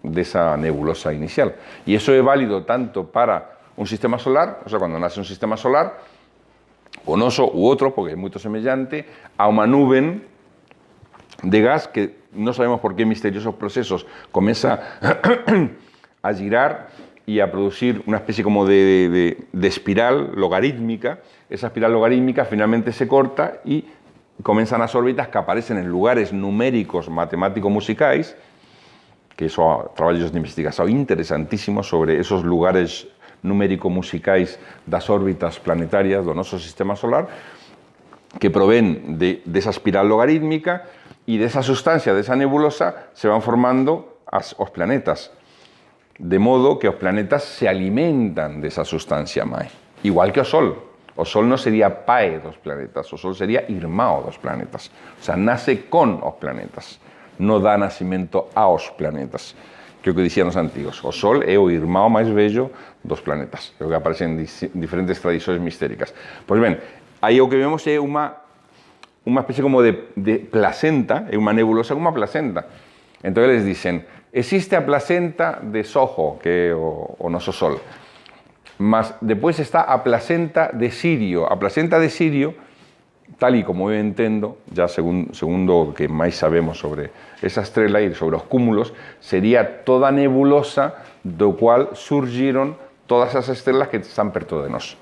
desa nebulosa inicial. E iso é válido tanto para un sistema solar, o sea, cuando nace un sistema solar, o noso u outro, porque é moito semellante, a unha nube de gas que non sabemos por qué misteriosos procesos comeza a girar y a producir una especie como de espiral logarítmica. Esa espiral logarítmica finalmente se corta y comienzan las órbitas que aparecen en lugares numéricos matemático-musicais, que son trabajos de investigación interesantísimos sobre esos lugares numérico-musicais das órbitas planetarias do noso sistema solar, que provén de esa espiral logarítmica y de esa sustancia, de esa nebulosa, se van formando os planetas. De modo que os planetas se alimentan desa sustancia máis. Igual que o Sol. O Sol non sería pai dos planetas, o Sol sería irmão dos planetas. O sea, nace con os planetas, non dá nacimento aos planetas. Que é o que dicían os antigos. O Sol é o irmão máis bello dos planetas. É o que aparece en diferentes tradicións mistéricas. Pois ben, aí o que vemos é unha especie como de placenta, é unha nebulosa como unha placenta. Entón, eles dicen, existe a placenta de Soho, que é o noso Sol, mas depois está a placenta de Sirio. A placenta de Sirio, tal e como eu entendo, ya segundo o que máis sabemos sobre esa estrela e sobre os cúmulos, sería toda nebulosa do cual surgiron todas as estrelas que están perto de nós.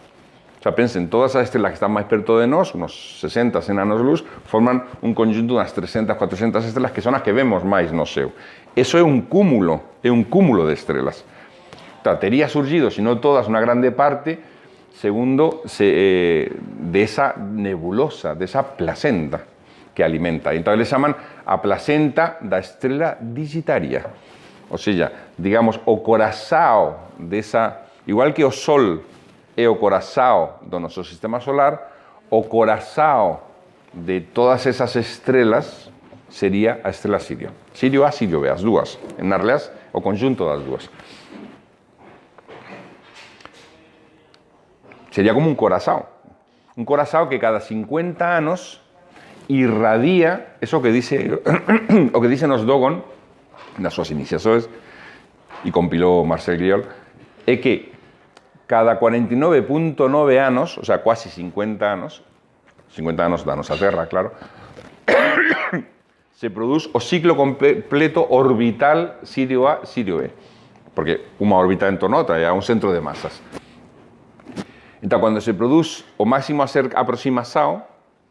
O sea, pensen, todas as estrelas que están máis perto de nós, unos 60, 100 anos luz, forman un conjunto de unas 300, 400 estrelas que son as que vemos máis no céu. Eso é un cúmulo de estrelas. Tería surgido, si non todas, unha grande parte, segundo, de esa nebulosa, de esa placenta que alimenta. Entón, les chaman a placenta da estrela digitaria. O sea, digamos, o corazao desa, igual que o Sol é o corazao do noso sistema solar, o corazao de todas esas estrelas sería a estrela Sirio. Sirio A, Sirio B, as dúas. En realidad, o conjunto das dúas. Sería como un corazao. Un corazao que cada 50 anos irradia, eso que dice, o que dicen os Dogon, nas súas iniciações, e compilou Marcel Griol, é que cada 49,9 anos, o sea, quasi 50 anos da nosa Terra, claro, se produz o ciclo completo orbital Sirio A, Sirio B. Porque unha órbita en torno a outra, é un centro de masas. Entón, cando se produz o máximo aproximação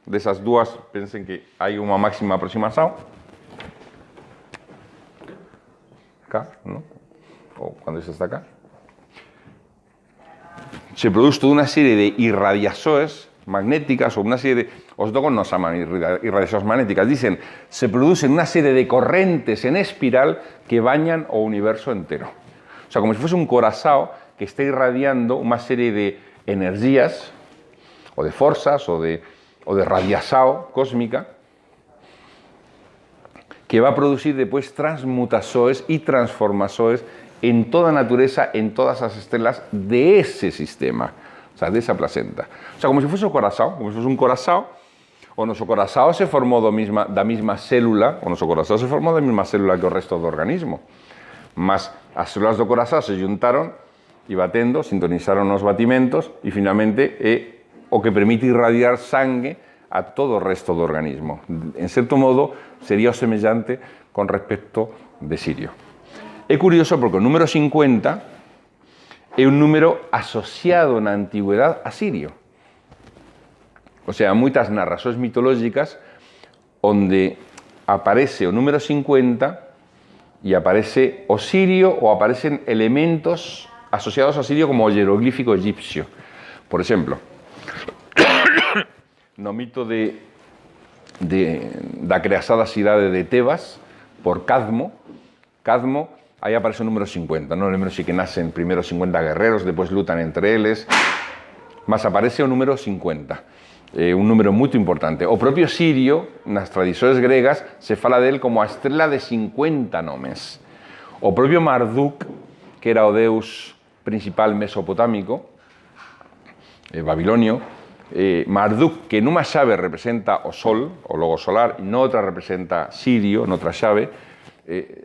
desas dúas, pensen que hai unha máxima aproximação, acá, non? Ou cando isto está acá, se produce toda unha serie de irradiações magnéticas ou unha serie de... Os Dogon non chaman irradiacións magnéticas, dicen, se producen unha serie de correntes en espiral que bañan o universo entero. O sea, como se fose un corazao que está irradiando unha serie de energías ou de forzas ou de radiação cósmica que va a producir depois transmutações e transformações en toda a natureza, en todas as estrelas de ese sistema, o sea, de esa placenta. O sea, como se fose o corazao, como se fose un corazao, o noso corazao se formou da mesma célula, o noso corazao se formou da mesma célula que o resto do organismo, mas as células do corazao se juntaron e batendo, sintonizaron os batimentos e finalmente é o que permite irradiar sangue a todo o resto do organismo. En certo modo, sería o semellante con respecto de Sirio. É curioso porque o número 50 é un número asociado na antigüedade a Sirio. O sea, moitas narracións mitológicas onde aparece o número 50 e aparece o Sirio ou aparecen elementos asociados a Sirio como o hieroglífico egipcio. Por exemplo, no mito da creazada cidade de Tebas por Cadmo, aí aparece o número 50, non lembro se que nacen primeiro 50 guerreros, depois lutan entre eles, mas aparece o número 50, un número moito importante. O propio Sirio, nas tradicións gregas, se fala del como a estrela de 50 nomes. O propio Marduk, que era o deus principal mesopotámico, babilonio. Marduk, que numa chave representa o sol, o logo solar, e noutra representa Sirio, noutra chave.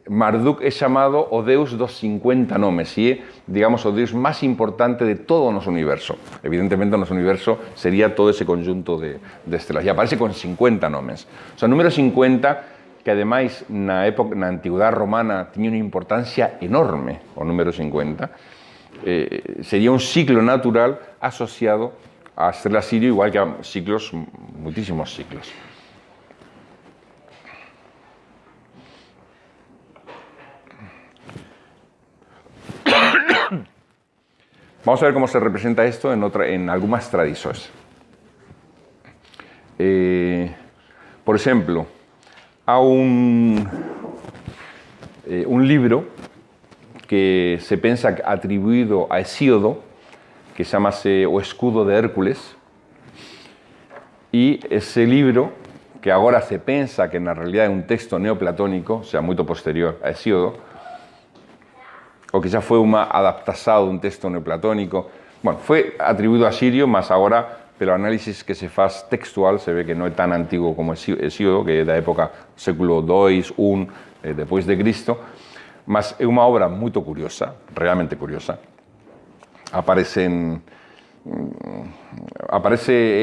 Marduk é chamado o deus dos 50 nomes e é, digamos, o deus máis importante de todo o noso universo. Evidentemente, o noso universo sería todo ese conjunto de estelas. E aparece con 50 nomes. O sea, o número 50, que ademais na antigüedade romana tiña unha importancia enorme, o número 50, sería un ciclo natural asociado a estrela Sirio, igual que a ciclos, muchísimos ciclos. Vamos a ver cómo se representa esto en algunas tradiciones. Por ejemplo, hay un libro que se pensa atribuido a Hesíodo, que chamase O Escudo de Hércules, e ese libro, que agora se pensa que na realidade é un texto neoplatónico, o sea, moito posterior a Hesíodo, o que xa foi unha adaptación dun texto neoplatónico, bueno, foi atribuído a Sirio, mas agora, pelo análisis que se faz textual, se ve que non é tan antigo como Hesíodo, que é da época século II, I, depois de Cristo, mas é unha obra moito curiosa, realmente curiosa. Aparece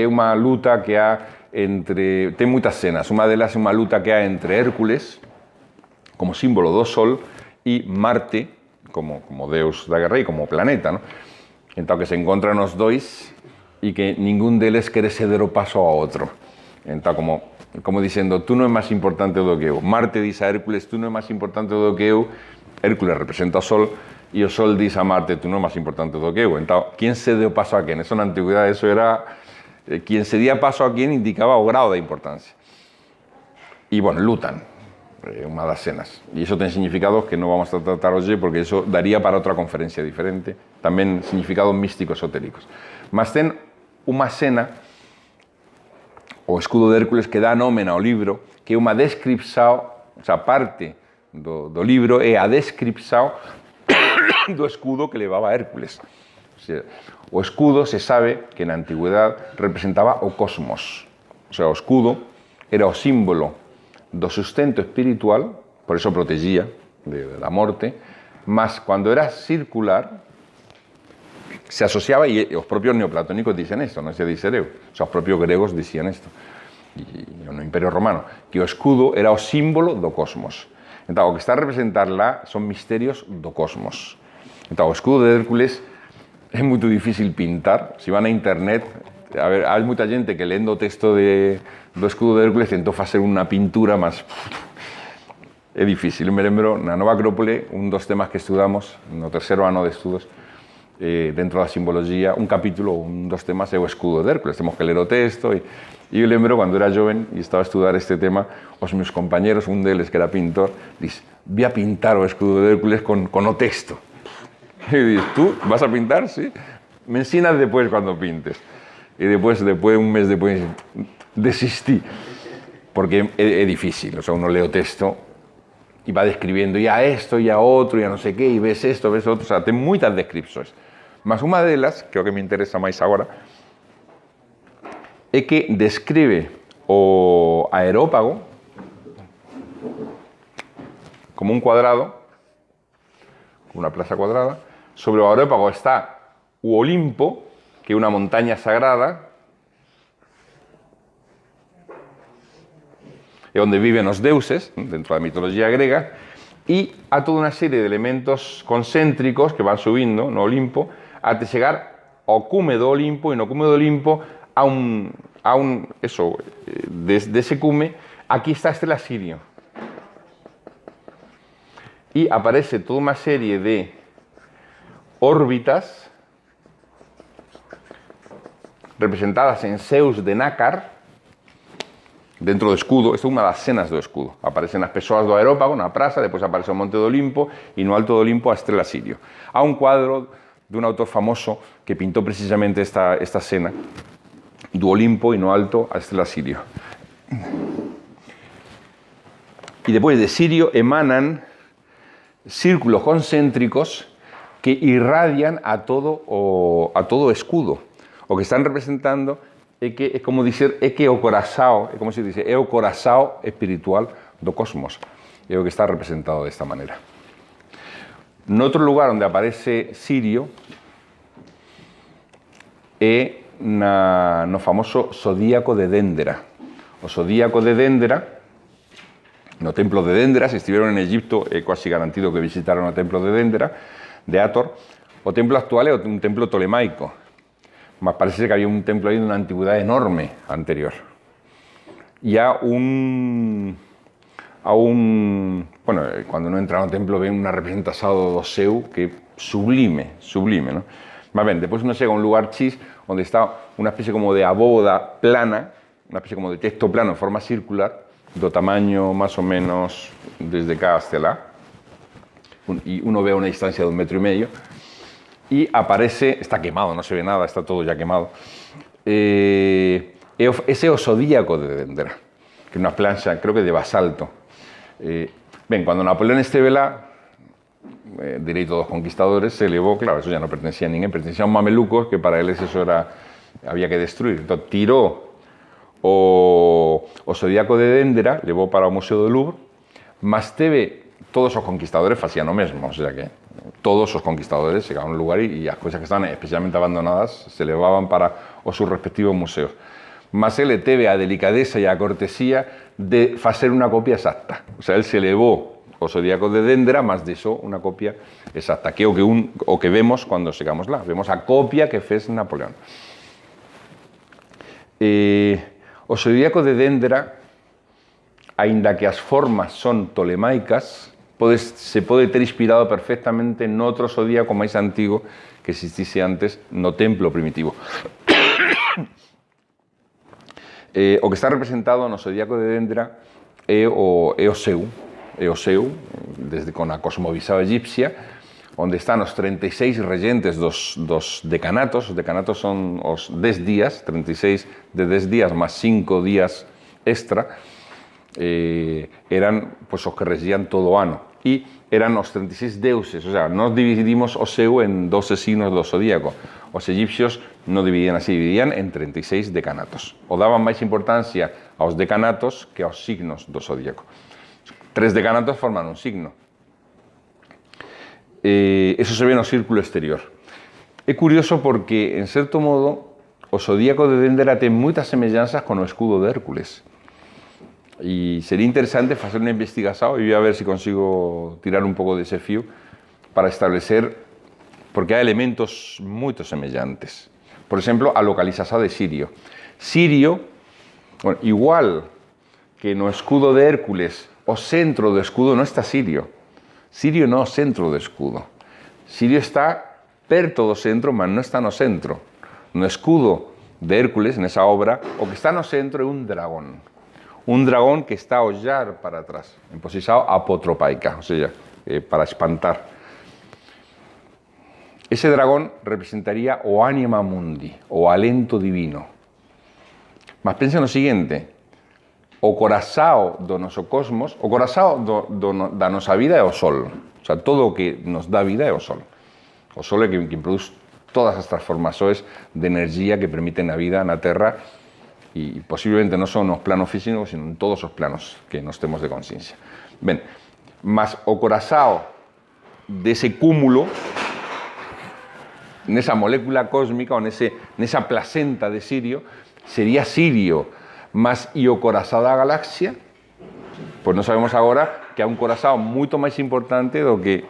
unha luta que há entre... Ten moitas cenas. Unha delas é unha luta que há entre Hércules, como símbolo do Sol, e Marte, como deus da guerra e como planeta, ¿no? Entón, que se encontran os dois e que ningún deles quere ceder o paso ao outro. Entón, como dicendo, tú non é máis importante do que eu. Marte diz a Hércules, tú non é máis importante do que eu. Hércules representa o Sol, e o Sol diz a Marte, tú non é máis importante do que eu. Entón, quen cede o paso a quen? Eso na antigüedade, eso era... Quen cedía paso a quen indicaba o grado da importancia. E, bueno, lutan. Unha das cenas. E iso ten significados que non vamos a tratar hoxe, porque iso daría para outra conferencia diferente. Tamén significados místicos esotéricos. Mas ten unha cena, o escudo de Hércules, que dá nome ao libro, que é unha descripción, o sea, parte do libro é a descripción do escudo que levaba Hércules. O sea, o escudo se sabe que na antigüedade representaba o cosmos. O sea, o escudo era o símbolo do sustento espiritual, por eso protegía da morte, mas cando era circular se asociaba, e os propios neoplatónicos dicen isto, non se dice eu, o sea, os propios gregos dicían isto, e no Imperio Romano, que o escudo era o símbolo do cosmos. Entón, o que está a representar lá son misterios do cosmos. Entón, o escudo de Hércules é moito difícil pintar. Se van a internet, a ver, hai moita gente que lendo o texto do escudo de Hércules tentou facer unha pintura, mas é difícil. Me lembro, na Nova Acrópole, un dos temas que estudamos no terceiro ano de estudos, dentro da simboloxía, un capítulo, un dos temas é o escudo de Hércules. Temos que ler o texto, e eu lembro, cando era joven e estaba a estudar este tema, os meus compañeros, un deles que era pintor, dis, vi a pintar o escudo de Hércules con o texto. E dis, tú vas a pintar? Sí. Me ensinas depois cando pintes. E depois, un mes depois, desistí, porque é difícil. O sea, uno lee o texto e va describiendo e a esto, e a outro, e a non sei que, e ves esto, ves outro. O sea, ten moitas descripcións. Mas unha delas, que é o que me interesa máis agora, é que describe o aerópago como un cuadrado, como unha plaza cuadrada. Sobre o aerópago está o Olimpo, que é unha montaña sagrada, é onde viven os deuses, dentro da mitoloxía grega, e há toda unha serie de elementos concéntricos que van subindo no Olimpo até chegar ao cume do Olimpo, e no cume do Olimpo há dese cume, aquí está a estrela Sirio. E aparece toda unha serie de órbitas representadas en Zeus de Nácar, dentro do escudo. Isto é unha das cenas do escudo. Aparecen as persoas do aerópago na praza, depois aparece o Monte do Olimpo, e no alto do Olimpo a estrela Sirio. Há un cuadro dun autor famoso que pintou precisamente esta cena do Olimpo e no alto a estrela Sirio. E depois de Sirio emanan círculos concéntricos que irradian a todo o escudo. o que están representando é como dizer, é que o corazao, é como se dice, é o corazao espiritual do cosmos. É o que está representado desta maneira. Noutro lugar onde aparece Sirio é no famoso zodíaco de Déndera. O zodíaco de Déndera, no templo de Déndera, se estiveron en Egipto, é quase garantido que visitaron o templo de Déndera, de Hathor. O templo actual é un templo tolemaico, mas parece que había un templo aí de unha antigüedade enorme anterior. E bueno, cando non entra no templo ven unha representación do seu que é sublime, ¿no? Mas ben, depois uno chega a un lugar X onde está unha especie como de abóboda plana, unha especie como de texto plano en forma circular, do tamaño más o menos desde cá hasta lá, y uno ve a una distancia de 1,5 metros, y aparece, está quemado, no se ve nada, está todo ya quemado, ese zodíaco de Déndera, que es una plancha, creo que de basalto. Bien, cuando Napoleón esteve lá, dereito dos conquistadores, se elevó, claro, eso ya no pertenecía a ninguén, pertenecía a un mamelucos, que para eles eso había que destruir. Entonces tiró o zodíaco de Déndera, levou para o Museo do Louvre, mas todos os conquistadores facían o mesmo, o sea que todos os conquistadores chegaban a un lugar e as cousas que estaban especialmente abandonadas se levaban para os seus respectivos museos. Mas ele teve a delicadeza e a cortesía de facer unha copia exacta. O sea, ele se levou o zodíaco de Déndera, mas deixou unha copia exacta, que é o que vemos cando chegamos lá. Vemos a copia que fez Napoleón. O zodíaco de Déndera, aínda que as formas son tolemaicas, se pode ter inspirado perfectamente noutro zodíaco máis antigo que existise antes no templo primitivo. O que está representado no zodíaco de Déndera é o seu, desde con a cosmovisão egipcia, onde están os 36 regentes dos decanatos. Os decanatos son os 10 días, 36 de 10 días máis 5 días extra, eran pues, os que regían todo o ano. E eran os 36 deuses, o sea, nós dividimos o seu en 12 signos do zodíaco. Os egipcios non dividían así, dividían en 36 decanatos. O daban máis importancia aos decanatos que aos signos do zodíaco. 3 decanatos forman un signo. Eso se ve no círculo exterior. É curioso porque, en certo modo, o zodíaco de Déndera ten moitas semellanzas con o escudo de Hércules. E sería interesante facer unha investigación e voy a ver se consigo tirar un pouco dese fío para establecer, porque hai elementos moito semellantes. Por exemplo, a localización de Sirio. Sirio, bueno, igual que no escudo de Hércules, o centro do escudo non está Sirio. Sirio non é o centro do escudo. Sirio está perto do centro, mas non está no centro. No escudo de Hércules, nesa obra, o que está no centro é un dragón. Un dragón que está a ollar para atrás, en posición apotropaica, o sea, para espantar. Ese dragón representaría o anima mundi, o alento divino. Mas pensa no seguinte, o corazao do noso cosmos, o corazao da nosa vida é o Sol. O sea, todo o que nos dá vida é o Sol. O Sol é quen produce todas as transformações de enerxía que permiten a vida na Terra e posiblemente non son nos planos físicos, sino en todos os planos que nos temos de conciencia. Ben, mas o corazao dese cúmulo, nesa molécula cósmica ou nesa placenta de Sirio, sería Sirio, mas e o corazao da galaxia? Pois non sabemos agora que há un corazao moito máis importante do que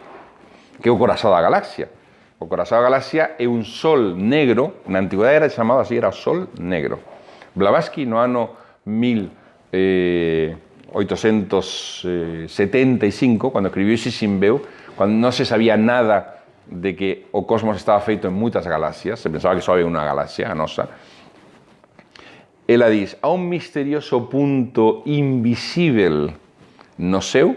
o corazao da galaxia. O corazao da galaxia é un sol negro, na antigüedade era chamado así, era o sol negro. Blavatsky, no ano 1875, cando escribiu Sisimbeu, cando non se sabía nada de que o cosmos estaba feito en moitas galaxias, se pensaba que só había unha galaxia, a nosa, ela diz, há un misterioso punto invisível no seu,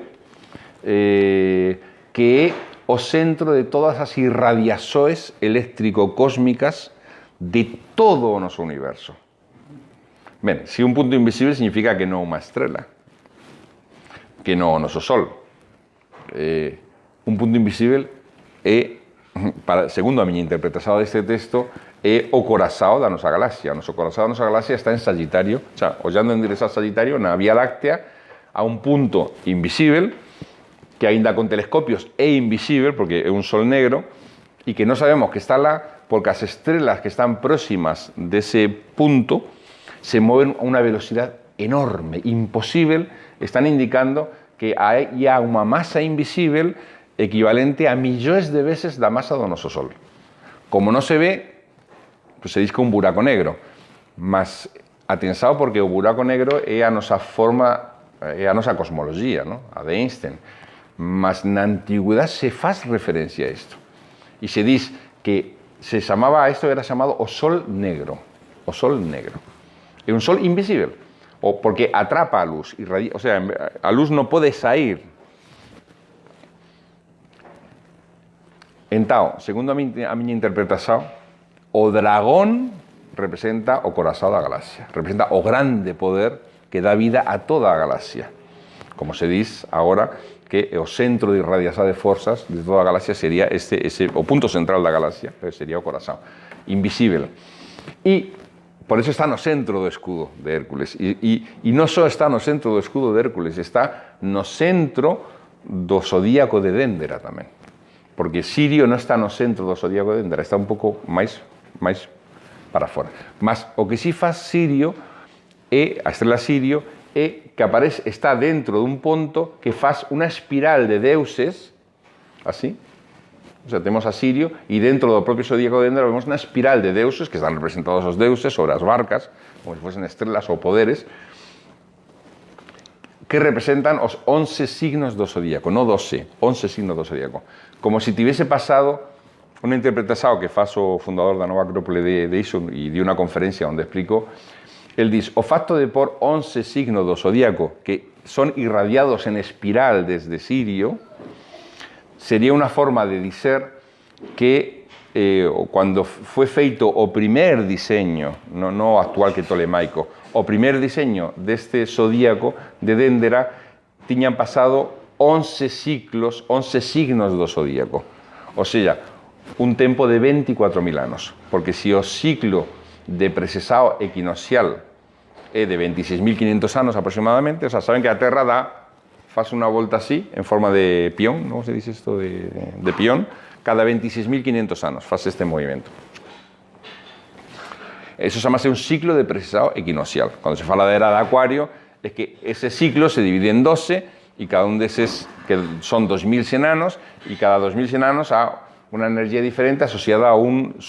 que é o centro de todas as irradiações eléctrico-cósmicas de todo o noso universo. Ben, se un punto invisible significa que non é unha estrela, que non é o noso Sol. Un punto invisible é segundo a miña interpretación deste texto, é o corazao da nosa galaxia. O noso corazao da nosa galaxia está en Sagitario, o sea, ollando en dirección a Sagitario, na Vía Láctea, a un punto invisível, que aínda con telescopios é invisível, porque é un sol negro, e que non sabemos que está lá, porque as estrelas que están próximas dese punto se moven a unha velocidade enorme, imposible, están indicando que hai unha masa invisible equivalente a millóns de veces da masa do noso Sol. Como non se ve, pues se diz que é un buraco negro, mas atensado porque o buraco negro é a nosa forma, é a nosa cosmoloxía, ¿no? A de Einstein. Mas na antigüedade se faz referencia a isto. E se diz que se chamaba a isto, era chamado o Sol Negro. O Sol Negro. É un sol invisible, porque atrapa a luz, o sea, a luz non pode sair. Entao, segundo a miña interpretación, o dragón representa o corazón da galaxia, representa o grande poder que dá vida a toda a galaxia. Como se diz agora, que o centro de irradiación de forzas de toda a galaxia sería o punto central da galaxia, sería o corazón, invisible. E por eso está no centro do escudo de Hércules. E non só está no centro do escudo de Hércules, está no centro do zodíaco de Déndera tamén. Porque Sirio non está no centro do zodíaco de Déndera, está un pouco máis para fora. Mas o que si faz Sirio, a estrela Sirio, é que está dentro dun ponto que faz unha espiral de deuses, así. O sea, temos a Sirio e dentro do propio zodíaco de Déndera vemos unha espiral de deuses, que están representados os deuses sobre as barcas, como se fosen estrelas ou poderes, que representan os 11 signos do zodíaco, non 12, 11 signos do zodíaco. Como se tivese pasado unha interpretación que faz o fundador da nova Acrópole de iso e de unha conferencia onde explico, el diz, o facto de por 11 signos do zodíaco que son irradiados en espiral desde Sirio, sería unha forma de dizer que cando foi feito o primer diseño, non o actual que tolemaico, o primer diseño deste zodíaco de Déndera, tiñan pasado 11 ciclos, 11 signos do zodíaco. O sea, un tempo de 24.000 anos. Porque se o ciclo de precesao equinoccial é de 26.500 anos aproximadamente, o sea, saben que a Terra faz unha volta así, en forma de peón, non se dice isto de peón, cada 26.500 anos faz este movimento. Eso chamase un ciclo de precesao equinoccial. Cando se fala da era de Acuario, é que ese ciclo se divide en 12 e cada un deses, que son 2.100 anos, e cada 2.100 anos há unha energía diferente asociada a un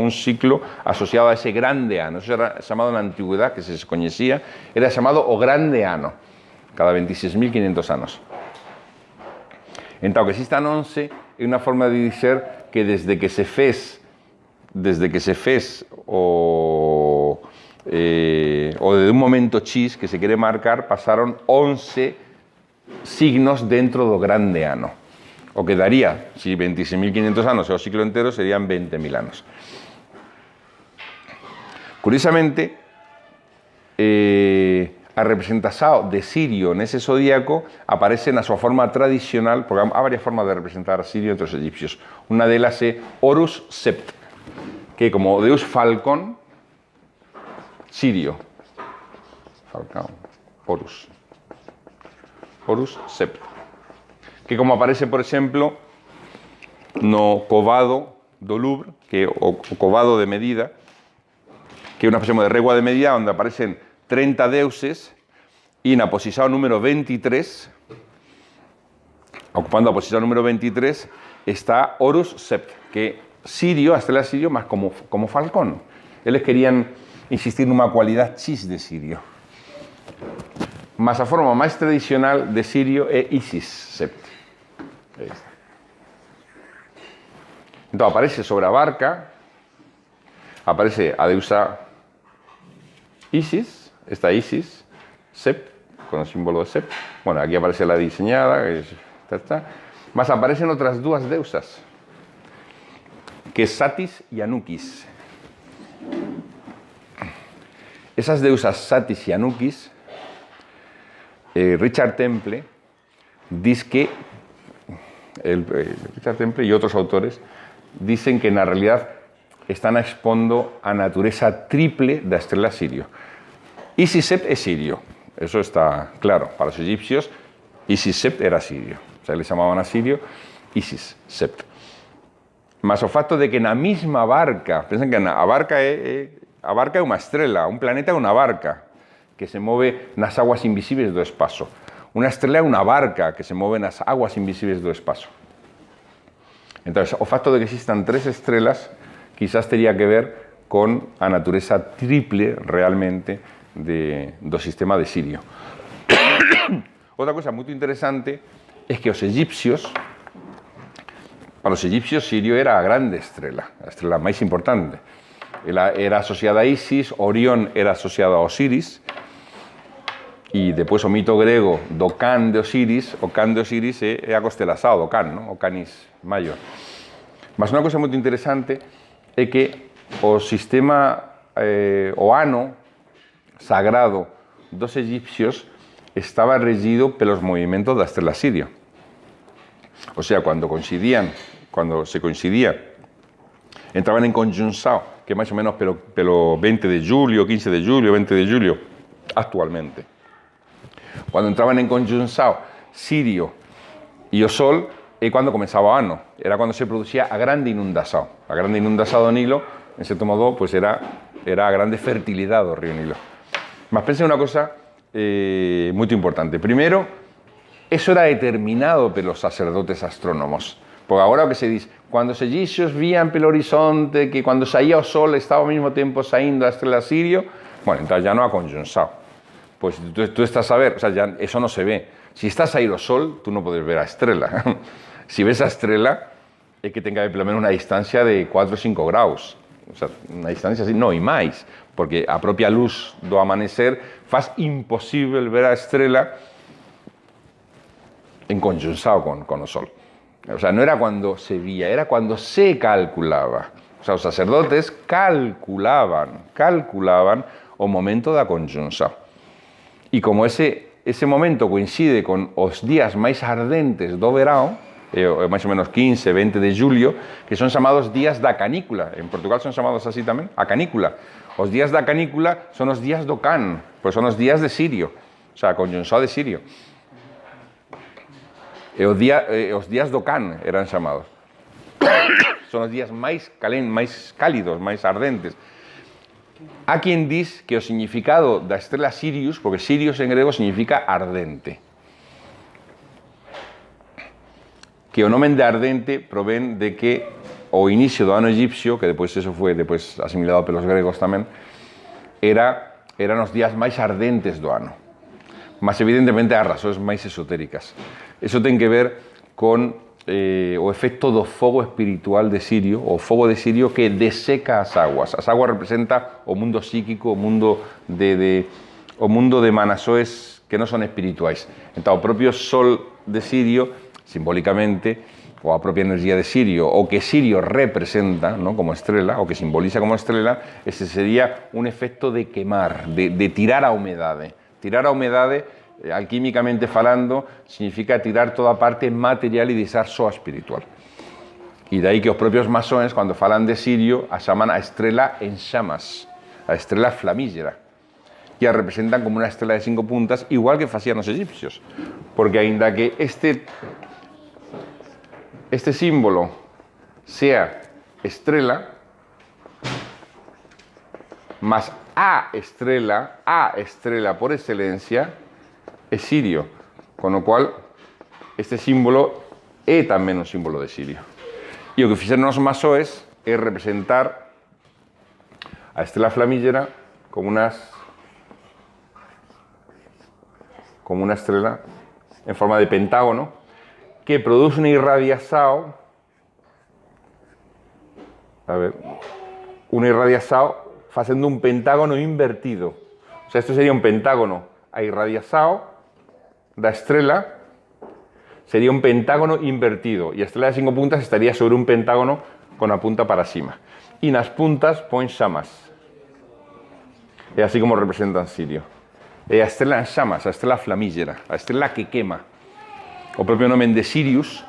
ciclo asociado a ese grande ano. Eso era chamado na antigüedade, que se coñecía, era chamado o grande ano, cada 26.500 anos. Entón, que existan 11 é unha forma de dizer que desde que se fez o de un momento X que se quere marcar, pasaron 11 signos dentro do grande ano. O que daría, si 26.500 anos é o ciclo entero, serían 20.000 anos. Curiosamente, a representación de Sirio nese zodíaco aparece na súa forma tradicional, porque há varias formas de representar a Sirio entre os egipcios. Unha delas é Horus Sept, que é como o deus Falcón, Sirio. Falcón, Horus Sept. Que como aparece, por exemplo, no covado do Louvre, que é o covado de medida, que é unha especie de regua de medida onde aparecen 30 deuses e na posición número 23, ocupando a posición número 23, está Horus Sept, que Sirio, a estrela Sirio, más como Falcón. Eles querían insistir nunha cualidade X de Sirio. Mas a forma máis tradicional de Sirio é Isis Sept. Entón aparece sobre a barca, aparece a deusa Isis, esta Isis Sept, con o símbolo de Sept. Bueno, aquí aparece la diseñada, mas aparecen outras dúas deusas, que é Satis e Anukis. Esas deusas Satis e Anukis, Richard Temple diz que Richard Temple y otros autores dicen que na realidad están expondo a natureza triple da estrela Sirio. Isis Sept é Sirio, eso está claro. Para os egipcios, Isis Sept era Sirio. O sea, eles chamaban a Sirio Isis Sept. Mas o facto de que na mesma barca, pensen que a barca é unha estrela, un planeta é unha barca que se move nas aguas invisíveis do espazo. Unha estrela é unha barca que se move nas aguas invisíveis do espazo. Entón, o facto de que existan 3 estrelas quizás teria que ver con a natureza triple realmente do sistema de Sirio. Outra cosa moi interesante é que os egipcios, para os egipcios Sirio era a grande estrela, a estrela máis importante. Ela era asociada a Isis, Orión era asociado a Osiris, e depois o mito grego do Can de Osiris, o Can de Osiris é a constelação do Can, non? O Canis Maior. Mas unha cosa moi interesante é que o sistema, o ano sagrado dos egipcios estaba regido pelos movimentos da estrela Sirio. O sea, cuando se coincidía, entraban en conjunção, que máis ou menos pelo 20 de julio, 15 de julio, 20 de julio, actualmente. Cuando entraban en conjunção Sirio e o Sol, é cando comenzaba o ano. Era cando se producía a grande inundação. A grande inundação do Nilo, en certo modo, pues era a grande fertilidade do río Nilo. Mas pense unha cosa moito importante. Primeiro, eso era determinado pelos sacerdotes astrónomos. Porque agora o que se diz, cando os egipcios vían pelo horizonte que cando saía o sol estaba ao mesmo tempo saindo a estrela Sirio, bueno, entón ya non a conjunção. Pois tú estás a ver, o sea, ya eso non se ve. Si está a sair o sol, tú non podes ver a estrela. Si ves a estrela, é que ten que haber pelo menos unha distancia de 4 ou 5 graus. O sea, unha distancia así, non, e máis, porque a propia luz do amanecer faz imposible ver a estrela en conjunção con o sol. O sea, non era cando se vía, era cando se calculaba. O sea, os sacerdotes calculaban o momento da conjunção. E como ese momento coincide con os días máis ardentes do verão, máis ou menos 15, 20 de julio, que son chamados días da canícula. En Portugal son chamados así tamén, a canícula. Os días da canícula son os días do Can, pois son os días de Sirio, o sea, a conjunção de Sirio. E os días do Can eran chamados. Son os días máis cálidos, máis ardentes. Há quen diz que o significado da estrela Sirius, porque Sirius en grego significa ardente, que o nome de ardente provén de que o inicio do ano egipcio, que depois eso foi depois asimilado pelos gregos tamén, eran os días máis ardentes do ano. Mas evidentemente as razóns máis esotéricas. Eso ten que ver con o efecto do fogo espiritual de Sirio, o fogo de Sirio que deseca as aguas. As aguas representa o mundo psíquico, o mundo de manasoes que non son espirituais. Entón, o propio sol de Sirio, simbólicamente, ou a propia energía de Sirio, o que Sirio representa, ¿no?, como estrela, o que simboliza como estrela, ese sería un efecto de quemar, de tirar a humedade. Tirar a humedade, alquímicamente falando, significa tirar toda a parte material e deixar só a espiritual. E de aí que os propios masóns, cando falan de Sirio, a chaman a estrela en chamas, a estrela flamígera, e a representan como unha estrela de 5 puntas, igual que facían os egipcios. Porque aínda que este símbolo sea estrela, mas a estrela por excelencia é Sirio, con o cual este símbolo é tamén un símbolo de Sirio. E o que fixeron os masóes é representar a estrela flamígera como unha estrela en forma de pentágono que produce unha irradiação, facendo un pentágono invertido. O sea, isto sería un pentágono, a irradiação da estrela sería un pentágono invertido e a estrela de 5 puntas estaría sobre un pentágono con a punta para cima. E nas puntas pon chamas. É así como representan Sirio. É a estrela en chamas, a estrela flamígera, a estrela que quema. O propio nome de Sirius,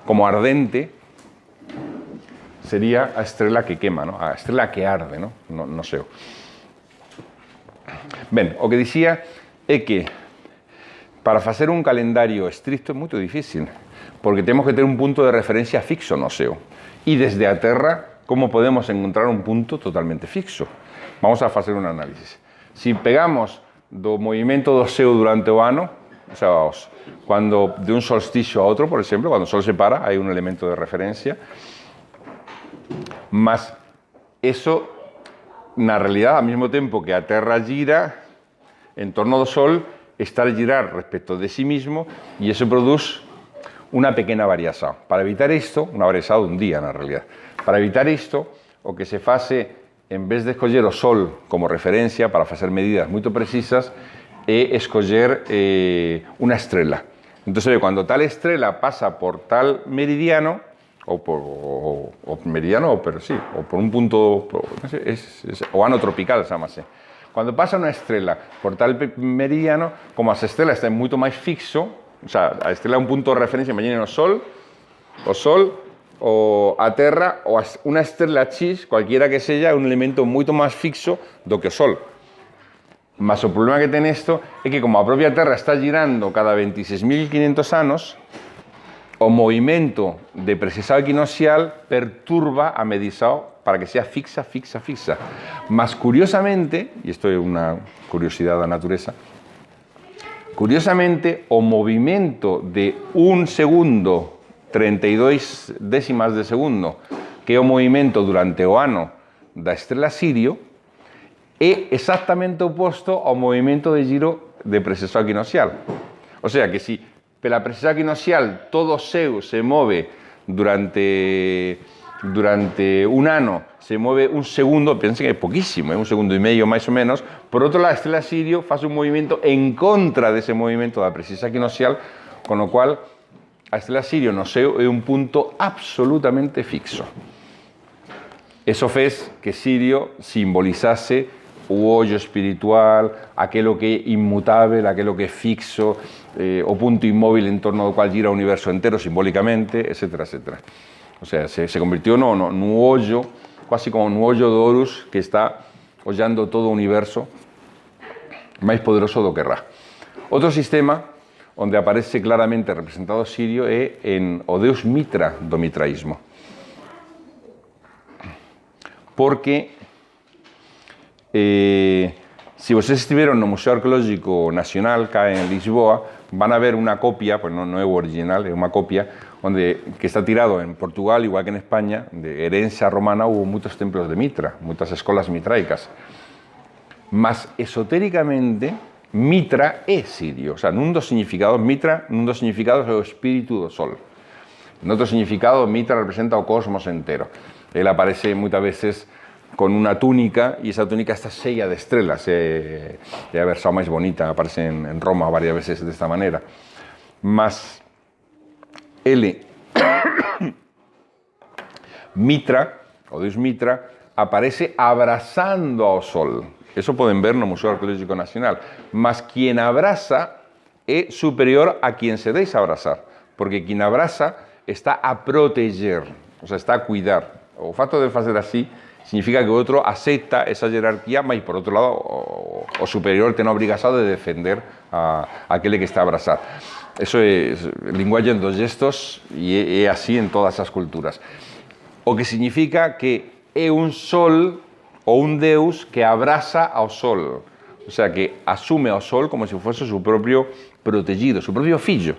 como ardente, sería a estrela que quema, no? A estrela que arde, no? No sei. Ben, o que dicía é que para facer un calendario estricto é moito difícil, porque temos que ter un punto de referencia fixo no ceo. E desde a Terra, como podemos encontrar un punto totalmente fixo? Vamos a facer un análisis. Si pegamos do movimento do ceo durante o ano, o sea, cuando de un solsticio a outro, por exemplo, cuando o Sol se para, hai un elemento de referencia, mas eso, na realidad, ao mesmo tempo que a Terra gira en torno do Sol, está a girar respecto de sí mismo e eso produz unha pequena variación. Para evitar isto, unha variación dun día, na realidad, para evitar isto, o que se face, en vez de escoller o Sol como referencia para facer medidas moito precisas, é escoller unha estrela. Entón, cando tal estrela pasa por tal meridiano, ou por un punto, o ano tropical, chamase. Cando pasa unha estrela por tal meridiano, como as estrelas están moito máis fixo, o sea, a estrela é un punto de referencia, imaginen o Sol, ou a Terra, ou unha estrela X, cualquiera que sella, é un elemento moito máis fixo do que o Sol. Mas o problema que ten isto é que como a propia Terra está girando cada 26.500 anos, o movimento de precesado equinoccial perturba a medición para que sea fixa. Mas curiosamente, e isto é unha curiosidade da natureza, curiosamente, o movimento de un segundo, 32 décimas de segundo, que é o movimento durante o ano da estrela Sirio, é exactamente oposto ao movimento de giro de precesado equinoccial. O sea, que si pela precesado equinoccial todo o ceo se move durante un ano, se move un segundo, pensen que é poquísimo, un segundo e medio máis ou menos, por outro lado a estrela Sirio faz un movimento en contra dese movimento da precisa equinoccial, con o cual a estrela Sirio no ceo é un punto absolutamente fixo. Eso fez que Sirio simbolizase o ollo espiritual, aquelo que é inmutável, aquelo que é fixo, o punto inmóvil en torno do cual gira o universo entero simbólicamente, etc. O sea, se convirtió no ollo, quase como no ollo de Horus, que está ollando todo o universo máis poderoso do que Ra. Outro sistema onde aparece claramente representado Sirio é en o deus Mitra do mitraísmo. Porque se vocês estiveron no Museo Arqueológico Nacional, cá en Lisboa, van a ver unha copia, pues non é o original, é unha copia, que está tirado en Portugal, igual que en España, de herencia romana, hubo moitos templos de Mitra, moitas escolas mitraicas. Mas esotéricamente, Mitra é Sirio. O sea, nun dos significados, Mitra, nun dos significados é o espírito do Sol. En outro significado, Mitra representa o cosmos entero. Ele aparece moitas veces con unha túnica, e esa túnica está chea de estrelas. É a versión máis bonita, aparece en Roma varias veces desta maneira. Mas ele, Mitra, o deus Mitra, aparece abrazando ao Sol. Eso poden ver no Museo Arqueológico Nacional. Mas quien abraza é superior a quien se deixa abrazar, porque quien abraza está a proteger, o sea, está a cuidar. O fato de facer así significa que o outro acepta esa jerarquía, mas por outro lado o superior ten a obrigación de defender a aquele que está a abrazar. Eso é linguaxe dos gestos e é así en todas as culturas. O que significa que é un sol ou un deus que abraza ao sol. O sea, que asume ao sol como se fose o seu propio protegido, o seu propio fillo.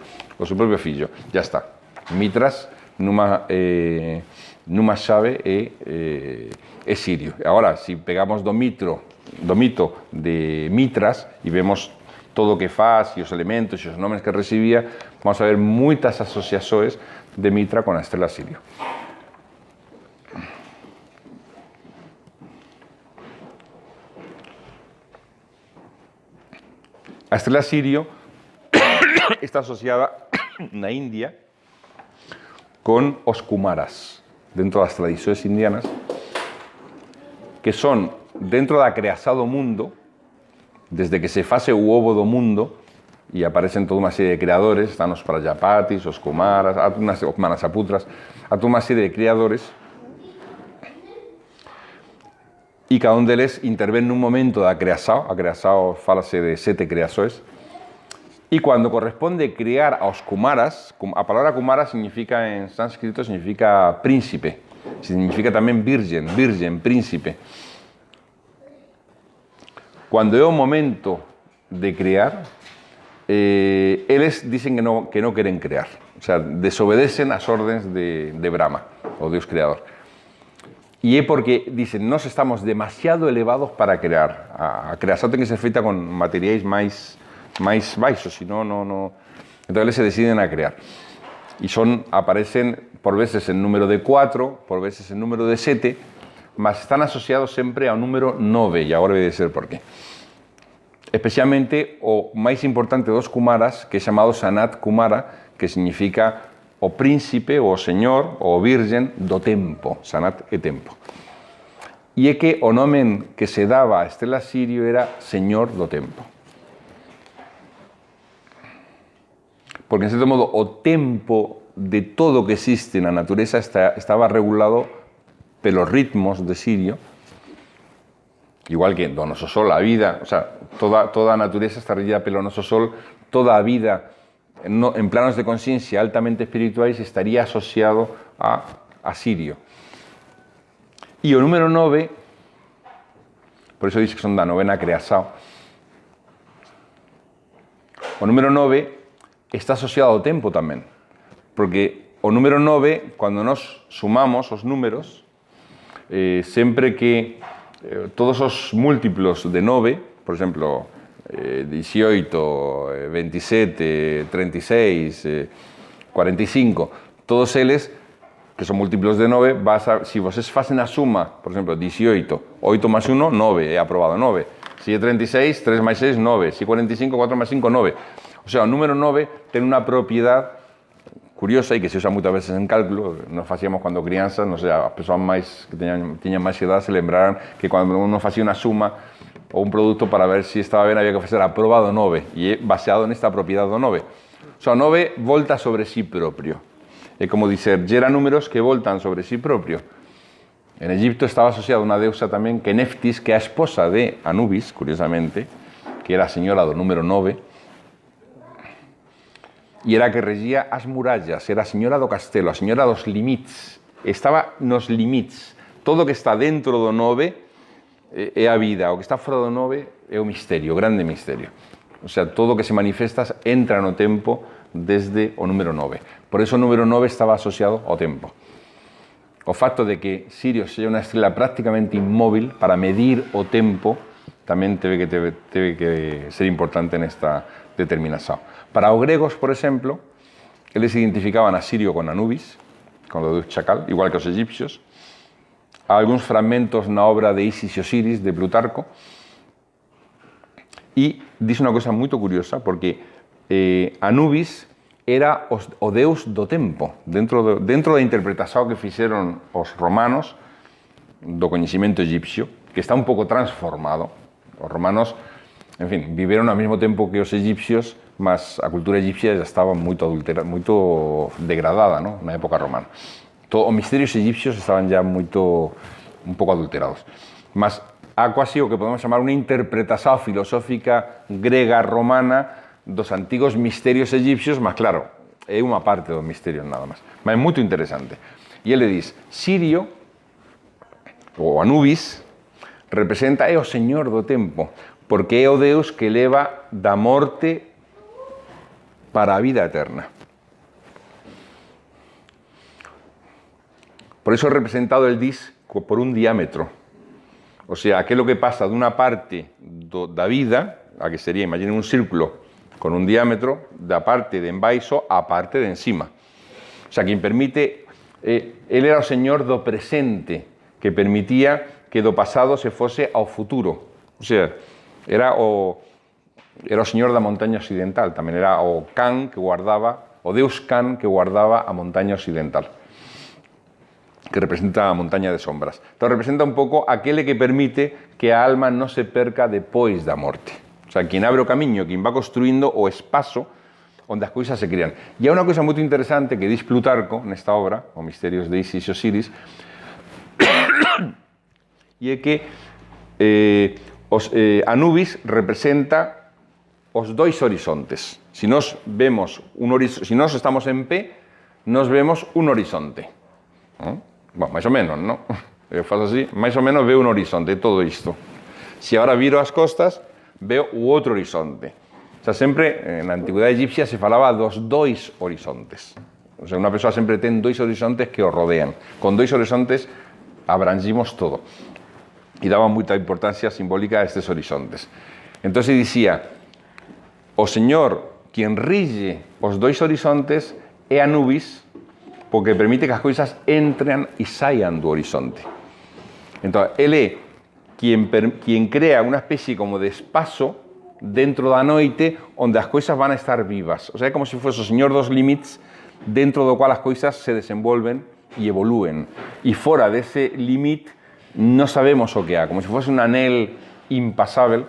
Ya está. Mitras numa chave é Sirio. Agora, se pegamos do mito de Mitras e vemos todo o que faz, e os elementos, e os nomes que recibía, vamos a ver moitas asociações de Mitra con a estrela Sirio. A estrela Sirio está asociada na India con os Kumaras, dentro das tradicións indianas, que son, dentro da creación do mundo, desde que se face o ovo do mundo, e aparecen toda unha serie de creadores, están os Prajapatis, os Kumaras, os Manasaputras, a toda unha serie de creadores e cada un deles intervén nun momento da creação. A creação fálase de 7 creações. E quando corresponde criar aos Kumaras, a palavra Kumara significa, en sánscrito, significa príncipe, significa tamén virgen, príncipe. Quando é o momento de criar, eles dicen que non queren crear, o sea, desobedecen as ordens de Brahma, o Deus Creador. E é porque dicen, nós estamos demasiado elevados para crear. A creación ten que ser feita con materiais máis baixos, si no. Entonces eles se deciden a crear. E aparecen por veces en número de 4, por veces en número de 7, mas están asociados sempre ao número 9, e agora vai dizer por qué. Especialmente o máis importante dos Kumaras, que é chamado Sanat Kumara, que significa o príncipe, o señor, o virgen do tempo, Sanat e tempo. E é que o nome que se daba a Estela Sirio era Señor do Tempo. Porque, en cierto modo, o tempo de todo o que existe na natureza estaba regulado pelos ritmos de Sirio, igual que do noso Sol, a vida, o sea, toda a natureza está regida pelo noso Sol, toda a vida en planos de conciencia altamente espirituais estaría asociado a Sirio. E o número 9, por iso dice que son da novena creación, o número 9 está asociado ao tempo tamén, porque o número 9, cando nos sumamos os números, sempre que todos os múltiplos de 9, por exemplo, 18, 27, 36, 45, todos eles, que son múltiplos de 9, si vocês facen a suma, por exemplo, 18, 8 más 1, 9, é aprobado 9. Si é 36, 3 más 6, 9. Si é 45, 4 más 5, 9. O sea, o número 9 ten unha propiedade curiosa e que se usa moitas veces en cálculo. Nos facíamos cando crianzas, non sei, as persoas máis que tiñan máis edad se lembraran que cando uno facía unha suma ou un produto para ver se estaba ben había que facer aprobado 9 e é baseado nesta propiedade do 9. O sea, o 9 volta sobre sí propio. É como dizer, gera números que voltan sobre sí propio. En Egipto estaba asociada unha deusa tamén que Neftis, que é a esposa de Anubis, curiosamente, que era a señora do número 9, e era a que regía as murallas, era a señora do castelo, a señora dos limites, estaba nos limites. Todo o que está dentro do 9 é a vida, o que está fora do 9 é o misterio, o grande misterio. O sea, todo o que se manifesta entra no tempo desde o número 9. Por eso o número 9 estaba asociado ao tempo. O facto de que Sirius seja unha estrela prácticamente inmóvil para medir o tempo tamén teve que ser importante nesta determinación. Para os gregos, por exemplo, eles identificaban a Sirio con Anubis, con o deus Chacal, igual que os egipcios. Há algúns fragmentos na obra de Isis e Osiris, de Plutarco, e dice unha cosa moito curiosa, porque Anubis era o deus do tempo, dentro da interpretación que fixeron os romanos do coñecimento egipcio, que está un pouco transformado. Os romanos, en fin, viveron ao mesmo tempo que os egipcios, mas a cultura egipcia já estaba moito adulterada, moito degradada, ¿no? Na época romana. Os misterios egipcios estaban já un pouco adulterados. Mas há quasi o que podemos chamar unha interpretación filosófica grega romana dos antigos misterios egipcios, mas claro, é unha parte dos misterios nada máis. Mas é moito interesante. E ele diz, Sirio, ou Anubis, representa é o señor do tempo, porque é o deus que leva da morte para a vida eterna. Por eso representado el dis por un diámetro. O sea, aquilo que pasa dunha parte da vida, a que sería, imaginen un círculo con un diámetro, da parte de embaixo á parte de encima. O sea, que permite, él era o señor do presente, que permitía que do pasado se fose ao futuro. O sea, era o señor da montaña occidental, tamén era o Can que guardaba, o deus Can que guardaba a montaña occidental, que representa a montaña de sombras. Entón, representa un pouco aquele que permite que a alma non se perca depois da morte. O sea, quien abre o camiño, quien va construindo o espazo onde as cousas se crean. E há unha cousa moito interesante que dis Plutarco nesta obra, o Misterios de Isis e Osiris, e é que Anubis representa os dois horizontes. Si nos estamos en P, nos vemos un horizonte. Bueno, máis ou menos, non? Eu faço así, máis ou menos veo un horizonte, todo isto. Se agora viro as costas, veo o outro horizonte. O sea, sempre, na antigüedade egipcia, se falaba dos dois horizontes. O sea, unha persoa sempre ten dois horizontes que o rodean. Con dois horizontes abrangimos todo. E daban moita importancia simbólica a estes horizontes. Entón, se dicía, o Señor, quien rige os dois horizontes, é Anubis, porque permite que as coisas entren e saian do horizonte. Entón, ele é quien crea unha especie como de espazo dentro da noite onde as coisas van a estar vivas. O sea, é como se fose o Señor dos límites dentro do cual as coisas se desenvolven e evolúen. E fora dese límite non sabemos o que há, como se fose un anel impasável.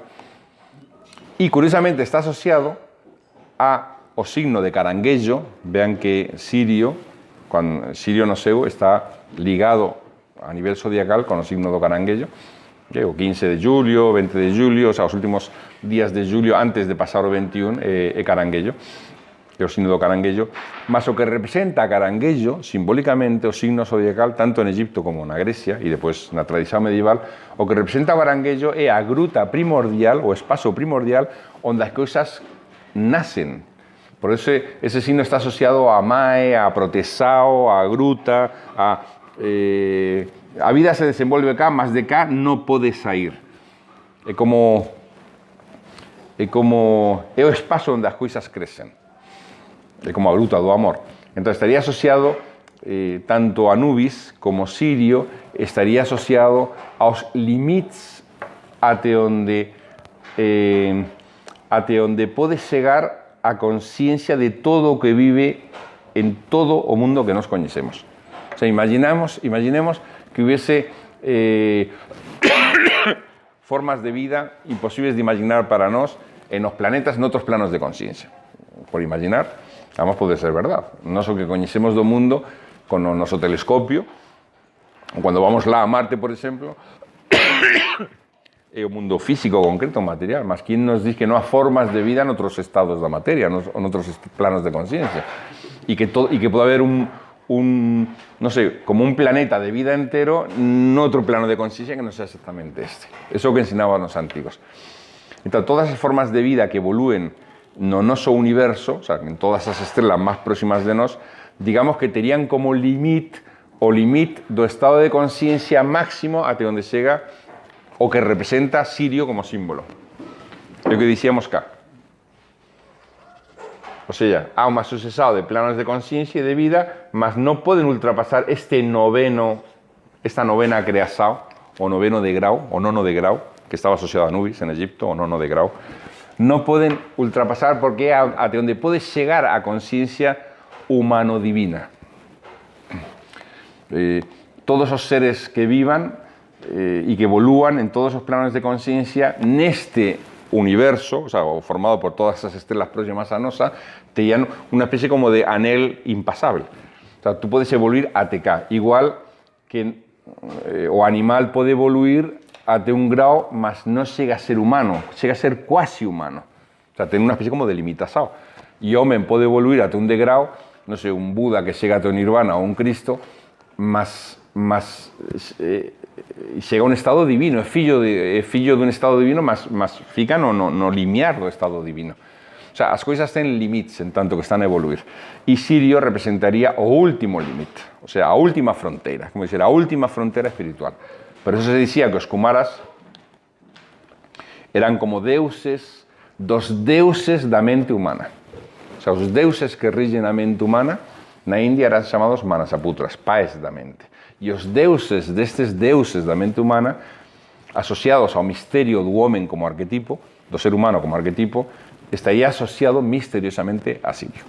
E, curiosamente, está asociado ao signo de caranguejo. Vean que Sirio no seu está ligado a nivel zodiacal con o signo do caranguejo, que o 15 de julio, 20 de julio, o sea, os últimos días de julio antes de pasar o 21 é caranguejo, é o signo do caranguejo, mas o que representa a caranguejo simbólicamente o signo zodiacal tanto en Egipto como na Grecia e depois na tradición medieval, o que representa o caranguejo é a gruta primordial, o espazo primordial onde as cousas nacen. Por eso ese signo está asociado a Mae, a Protesao, a gruta, a vida se desenvolve cá, mas de cá non pode sair. É o espazo onde as coisas crecen. É como a gruta do amor. Entón, estaría asociado tanto a Anubis como Sirio, estaría asociado aos limites até onde pode chegar a conciencia de todo o que vive en todo o mundo que nos coñecemos. O sea, imaginemos que hubiese formas de vida imposibles de imaginar para nós en os planetas, en outros planos de conciencia. Por imaginar, además pode ser verdad. Nós o que coñecemos do mundo con o noso telescopio, cando vamos lá a Marte, por exemplo, é o mundo físico concreto, material, mas quen nos diz que non há formas de vida noutros estados da materia, noutros planos de conciencia, e que pode haber non sei, como un planeta de vida entero noutro plano de conciencia que non sea exactamente este. Eso é o que ensinaban os antigos. Entón, todas as formas de vida que evolúen no noso universo, o sea, en todas as estrelas máis próximas de nós, digamos que terían como limite o limite do estado de conciencia máximo até onde chega o que representa Sirio como símbolo. É o que dicíamos cá. O sea, há un sucesado de planos de conciencia e de vida, mas non poden ultrapasar esta novena creação, o noveno de grau, o nono de grau, que estaba asociado a Anubis en Egipto, o nono de grau, non poden ultrapasar porque é até onde pode chegar a conciencia humano-divina. Todos os seres que vivan e que evolúan en todos os planos de conciencia neste universo, o sea, formado por todas as estrelas próximas a nosa, tenían unha especie como de anel impasable. O sea, tú podes evoluir até cá, igual que o animal pode evoluir até un grau, mas non chega a ser humano, chega a ser cuasi humano. O sea, ten unha especie como de limitación. E o homem pode evoluir até un degrau, non sei, un Buda que chega até o Nirvana ou un Cristo, mas chega a un estado divino, é fillo dun estado divino, mas fica no limiar do estado divino. O sea, as coisas ten limites en tanto que están a evoluir. E Sirio representaría o último limite, o sea, a última fronteira, como dizer, a última fronteira espiritual. Por eso se dicía que os Kumaras eran como deuses dos deuses da mente humana. O sea, os deuses que rigen a mente humana na India eran chamados Manasaputras, pais da mente. E os deuses destes deuses da mente humana, asociados ao misterio do homem como arquetipo, do ser humano como arquetipo, estaría asociado misteriosamente a Sirio.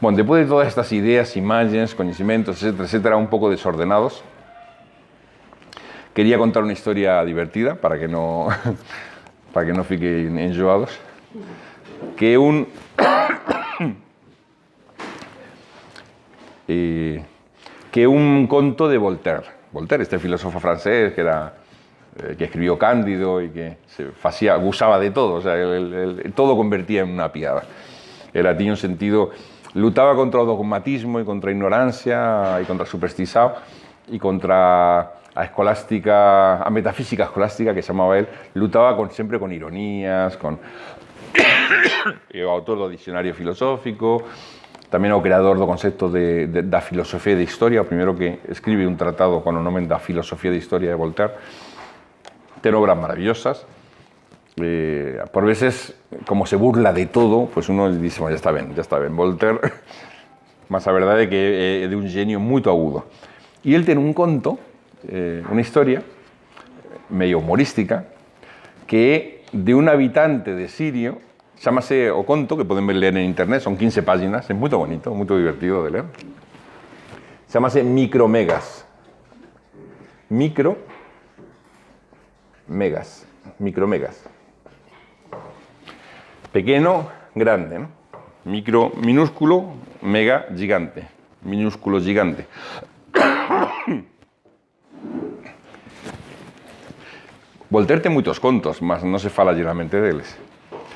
Bueno, despois de todas estas ideas, imagens, coñecimentos, etcétera, un pouco desordenados, quería contar unha historia divertida para que non fiquen enjoados, que é un conto de Voltaire. Voltaire, este filósofo francés que era que escribió Cándido y que gusaba de todo, o sea, todo convertía en una piada. Era, tenía un sentido, lutaba contra el dogmatismo y contra la ignorancia y contra el superstizado y contra a metafísica escolástica, que se llamaba él, lutaba siempre con ironías, autor do dicionario filosófico, tamén o creador do concepto da filosofía de historia, o primeiro que escribe un tratado con o nome da filosofía de historia de Voltaire. Ten obras maravillosas. Por veces, como se burla de todo, pues uno dice, bueno, ya está ben, Voltaire, mas a verdade é que é de un genio moito agudo. E el ten un conto, unha historia, medio humorística, que é de un habitante de Sirio. Chámase o conto, que poden ler en internet, son 15 páginas, é moito bonito, moito divertido de ler. Chámase Micromegas. Micromegas. Pequeno, grande, ¿no? Micro, minúsculo, mega, gigante. Minúsculo, gigante. Voltaire ten moitos contos, mas non se fala geralmente deles.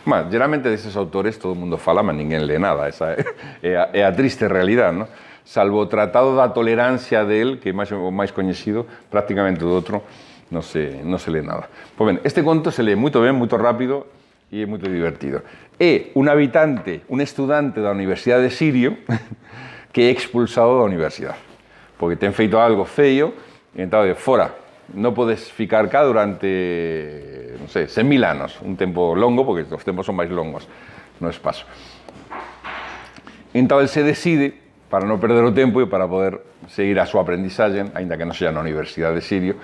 Mas, geralmente deses autores todo o mundo fala, mas ninguén lê nada. Esa é a triste realidade, ¿no? Salvo o Tratado da Tolerancia del, que é o máis coñecido, prácticamente do outro non se lê nada. Pois ben, este conto se lê moito ben, moito rápido e é moito divertido. É un habitante, un estudante da Universidade de Sirio que é expulsado da universidade porque ten feito algo feio e entón, fora, non podes ficar cá durante, non sei, 100.000 anos, un tempo longo, porque os tempos son máis longos no espazo. Entón, el se decide, para non perder o tempo e para poder seguir a súa aprendizaxe, aínda que non sexa na Universidade de Sirio,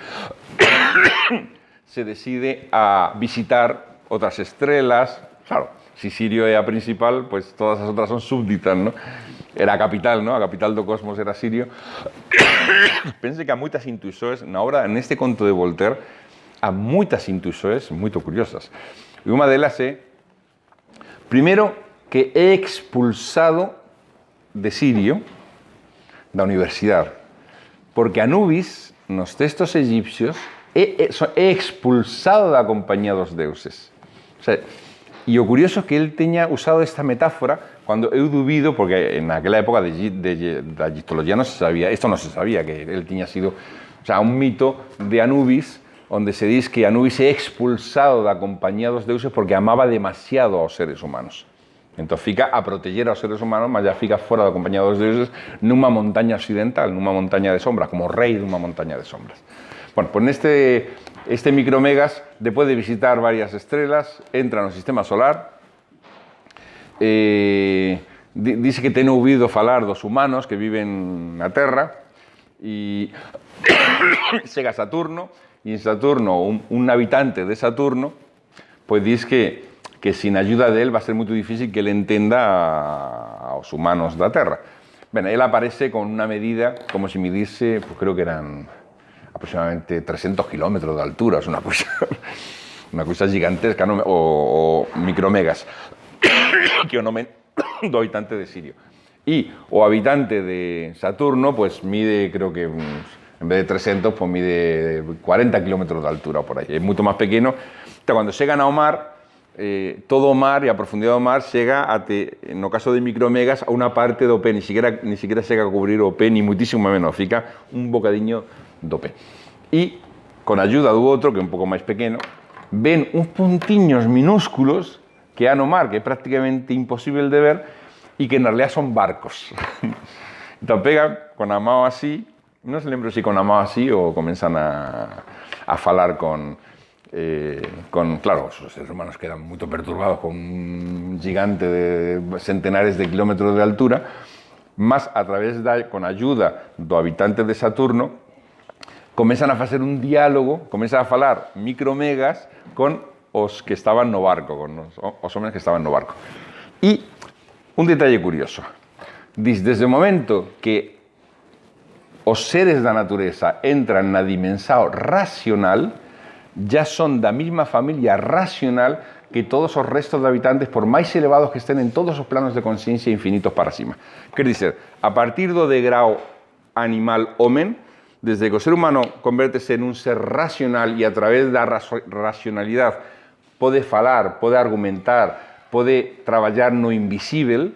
se decide a visitar outras estrelas. Claro, si Sirio é a principal, pues todas as outras son súbditas, ¿no? Era a capital, ¿no? A capital do cosmos era Sirio. Pense que há moitas intuições na obra, neste conto de Voltaire, há moitas intuições moito curiosas. E unha delas é, primeiro, que é expulsado de Sirio da universidade, porque Anubis, nos textos egipcios, é expulsado da compañía dos deuses. O sea, e o curioso é que ele teña usado esta metáfora cando eu dubido, porque naquela época da egiptoloxía non se sabía, isto non se sabía, que ele tiña sido, o sea, un mito de Anubis, onde se diz que Anubis é expulsado da compañía dos deuses porque amaba demasiado aos seres humanos. Entón fica a proteger aos seres humanos, mas já fica fora da compañía dos deuses nunha montaña occidental, nunha montaña de sombras, como rei dunha montaña de sombras. Bueno, pues este Micromegas, después de visitar varias estrellas, entra no sistema solar. Dice que ten ouvido falar dos humanos que viven na Terra e chega a Saturno, e en Saturno un habitante de Saturno pues dice que sin ayuda de él va a ser muito difícil que ele entenda aos humanos da Terra. Ben, él aparece con una medida como si midiese, pues creo que eran aproximadamente 300 kilómetros de altura, es una cosa gigantesca, ¿no? o Micromegas, que é o nome do habitante de Sirio. E o habitante de Saturno, pues mide, creo que en vez de 300, pues mide 40 kilómetros de altura por aí. É moito máis pequeno. Então, cando chegan ao mar, todo o mar e a profundidade do mar chega até, no caso de Micromegas, a unha parte do pé, ni siquiera chega a cubrir o pé, ni muitísimo menos, fica un bocadiño do pé. E, con a ayuda do outro, que é un pouco máis pequeno, ven uns puntiños minúsculos que há no mar, que é prácticamente imposible de ver, e que en realidad son barcos. Entón pegan con a mão así, non se lembro se con a mão así ou comenzan a falar con claro, os seres humanos quedan moito perturbados con un gigante de centenares de kilómetros de altura, mas a través con a ayuda do habitante de Saturno, comenzan a facer un diálogo, comenzan a falar Micromegas con os que estaban no barco, con os homens que estaban no barco. E un detalle curioso, desde o momento que os seres da natureza entran na dimensão racional, ya son da mesma familia racional que todos os restos de habitantes, por máis elevados que estén en todos os planos de conciencia infinitos para cima. Quer dizer, a partir do degrau animal-homen, desde que o ser humano convértese en un ser racional e a través da racionalidade pode falar, pode argumentar, pode traballar no invisível,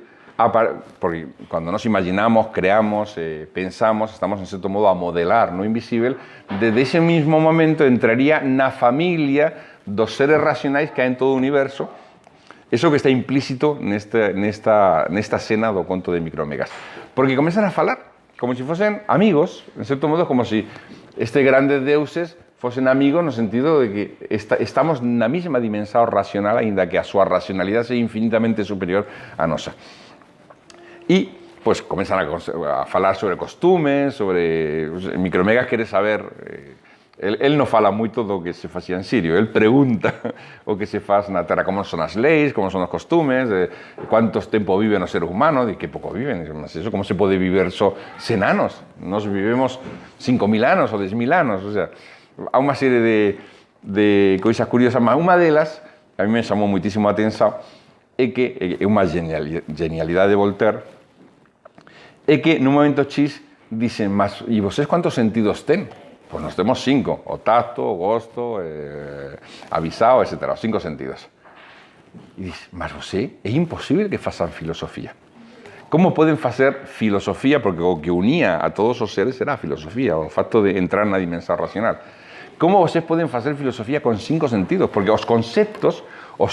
porque cuando nos imaginamos, creamos, pensamos, estamos en cierto modo a modelar no invisible, desde ese mismo momento entraría na familia dos seres racionais que hai en todo o universo, eso que está implícito nesta escena do conto de Micromegas. Porque comenzan a falar como si fosen amigos, en cierto modo como si estes grandes deuses fosen amigos no sentido de que estamos na mesma dimensão racional, ainda que a súa racionalidade sea infinitamente superior a nosa. Y pues comienzan a falar sobre costumes, sobre... Micromegas quere saber... Él non fala moito do que se facía en Sirio, él pregunta o que se faz na Terra, como son as leis, como son os costumes, cuántos tempo viven os seres humanos, e que pouco viven, mas eso, como se pode viver só 100 anos? Nos vivemos 5.000 anos ou 10.000 anos, o sea, há unha serie de cousas curiosas, mas unha delas, a mí me chamou muitísimo a atención, é que é unha genialidade de Voltaire, é que nun momento X dicen, mas e vocês cuántos sentidos ten? Pois nós temos 5, o tacto, o gosto, avisado, etc. Os 5 sentidos. E dice, mas você, é imposible que façan filosofía. Como poden facer filosofía? Porque o que unía a todos os seres era a filosofía, o facto de entrar na dimensão racional. Como vocês poden facer filosofía con 5 sentidos? Porque os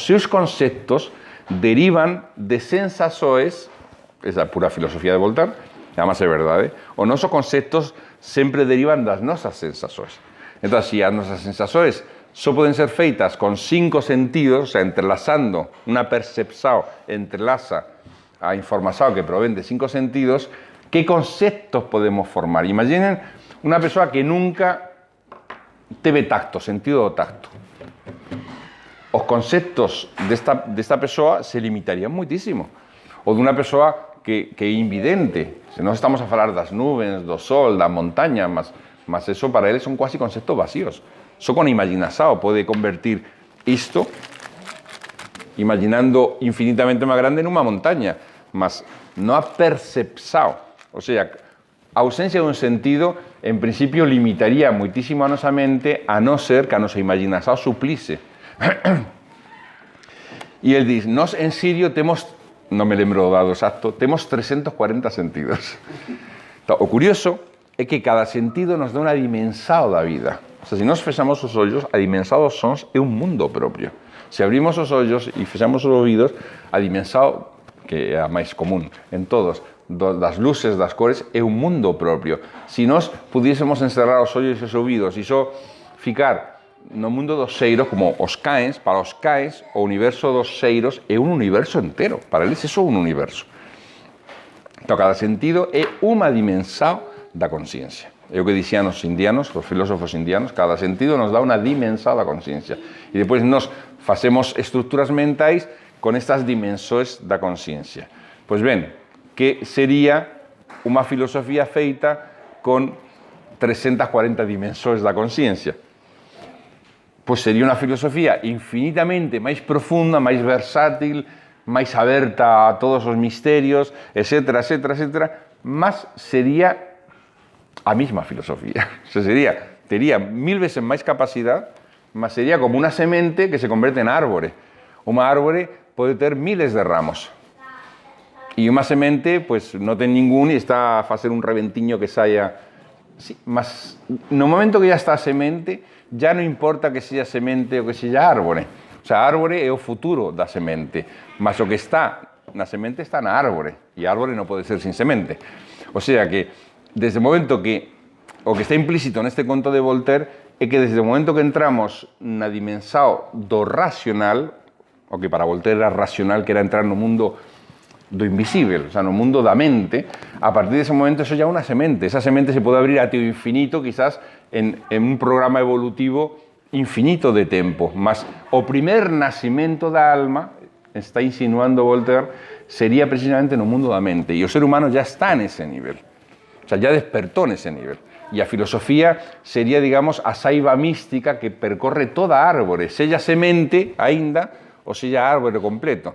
seus conceptos derivan de sensações. Esa pura filosofía de Voltaire, además é verdade, os nosos conceptos sempre derivan das nosas sensações. Entón, se as nosas sensações só poden ser feitas con 5 sentidos, o sea, entrelazando unha percepção, entrelaza a información que provén de 5 sentidos, que conceptos podemos formar? Imaginen unha persoa que nunca teve tacto, sentido do tacto. Os conceptos desta persoa se limitarían muitísimo. Ou dunha persoa que é invidente. Se nós estamos a falar das nubes, do sol, da montaña, mas eso para eles son quase conceptos vacíos. Só con imaginação pode convertir isto, imaginando infinitamente máis grande, nunha montaña, mas non a percepção. O sea, a ausencia dun sentido, en principio, limitaría muitísimo a nosa mente, a non ser que a nosa imaginação suplice. E ele diz, nós en Sirio temos... non me lembro do dado exacto, temos 340 sentidos. Então, o curioso é que cada sentido nos dá unha dimensão da vida. O sea, se nós fechamos os ollos, a dimensão dos sons é un mundo propio. Se abrimos os ollos e fechamos os ouvidos, a dimensão, que é a máis común en todos, das luces, das cores, é un mundo propio. Se nós pudiésemos encerrar os ollos e os ouvidos e só ficar no mundo dos seiros, como os cães, para os cães, o universo dos seiros é un universo entero. Para eles é só un universo. Então, cada sentido é unha dimensão da consciencia. É o que dicían os indianos, os filósofos indianos, cada sentido nos dá unha dimensão da consciencia. E depois nós facemos estruturas mentais con estas dimensões da consciencia. Pois ben, que sería unha filosofía feita con 340 dimensões da consciencia? Pois sería unha filosofía infinitamente máis profunda, máis versátil, máis aberta a todos os misterios, etc., etc., etc., mas sería a mesma filosofía. O sea, tería 1000 veces máis capacidade, mas sería como unha semente que se converte en árbore. Unha árbore pode ter miles de ramos. E unha semente, pues, non ten ningún e está a facer un reventiño que saia... Sí, mas no momento que ya está a semente, ya non importa que sea semente ou que sea árbore. O sea, árbore é o futuro da semente, mas o que está na semente está na árbore, e árbore non pode ser sin semente. O sea que, desde o momento que o que está implícito neste conto de Voltaire é que desde o momento que entramos na dimensão do racional, o que para Voltaire era racional, que era entrar no mundo do invisible, o sea, no mundo da mente, a partir dese momento eso ya é unha semente. Esa semente se pode abrir até o infinito, quizás en un programa evolutivo infinito de tempo. Mas o primer nacimento da alma, está insinuando Voltaire, sería precisamente no mundo da mente. E o ser humano ya está nese nivel. O sea, ya despertó nese nivel. E a filosofía sería, digamos, a saiva mística que percorre toda árbore, sella semente aínda, ou sella árbore completo.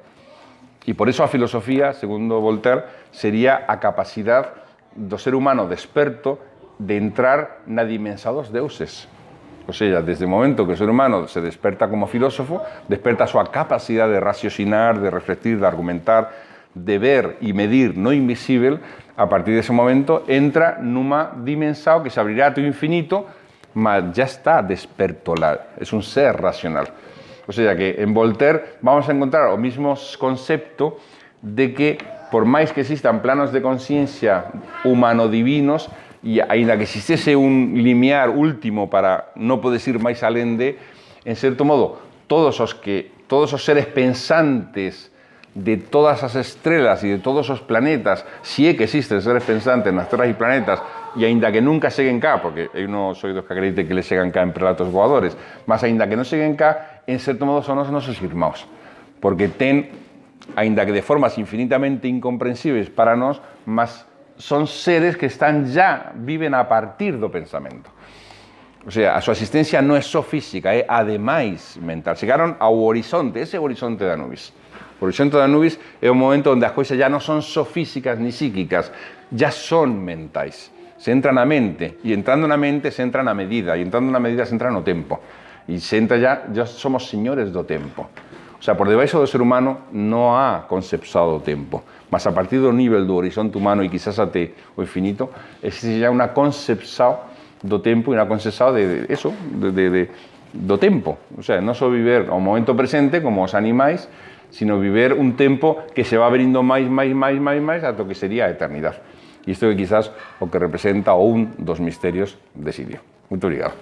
E por eso a filosofía, segundo Voltaire, sería a capacidade do ser humano desperto de entrar na dimensão dos deuses. Ou seja, desde o momento que o ser humano se desperta como filósofo, desperta a súa capacidade de raciocinar, de refletir, de argumentar, de ver e medir no invisível. A partir desse momento entra numa dimensão que se abrirá ao infinito, mas já está desperto lá, é un ser racional. O sea que en Voltaire vamos a encontrar o mismo concepto de que por máis que existan planos de conciencia humano-divinos, e ainda que existese un limiar último para non podes ir máis alén de, en certo modo, todos os seres pensantes de todas as estrelas e de todos os planetas, se é que existen seres pensantes nas terras e planetas, e aínda que nunca cheguen cá, porque eu non soy dos que acredite que les chegan cá en relatos voadores, mas aínda que non cheguen cá, en certo modo son os nosos irmãos, porque ten, aínda que de formas infinitamente incomprensíveis para nós, mas son seres que viven a partir do pensamento. O sea, a súa existencia non é só física, é ademais mental. Chegaron ao horizonte, ese é o horizonte da nubis. O horizonte da nubis é o momento onde as coisas já non son só físicas ni psíquicas, já son mentais. Se entra na mente, e entrando na mente se entra na medida, e entrando na medida se entra no tempo. E se entra já somos señores do tempo. O sea, por debaixo do ser humano non há concepção do tempo, mas a partir do nível do horizonte humano e quizás até o infinito, existe já unha concepção do tempo e unha concepção do tempo. O sea, non só viver ao momento presente como os animais, sino viver un tempo que se va abrindo máis ata o que sería a eternidade. E isto é quizás o que representa un dos misterios de Sirio. Muito obrigado.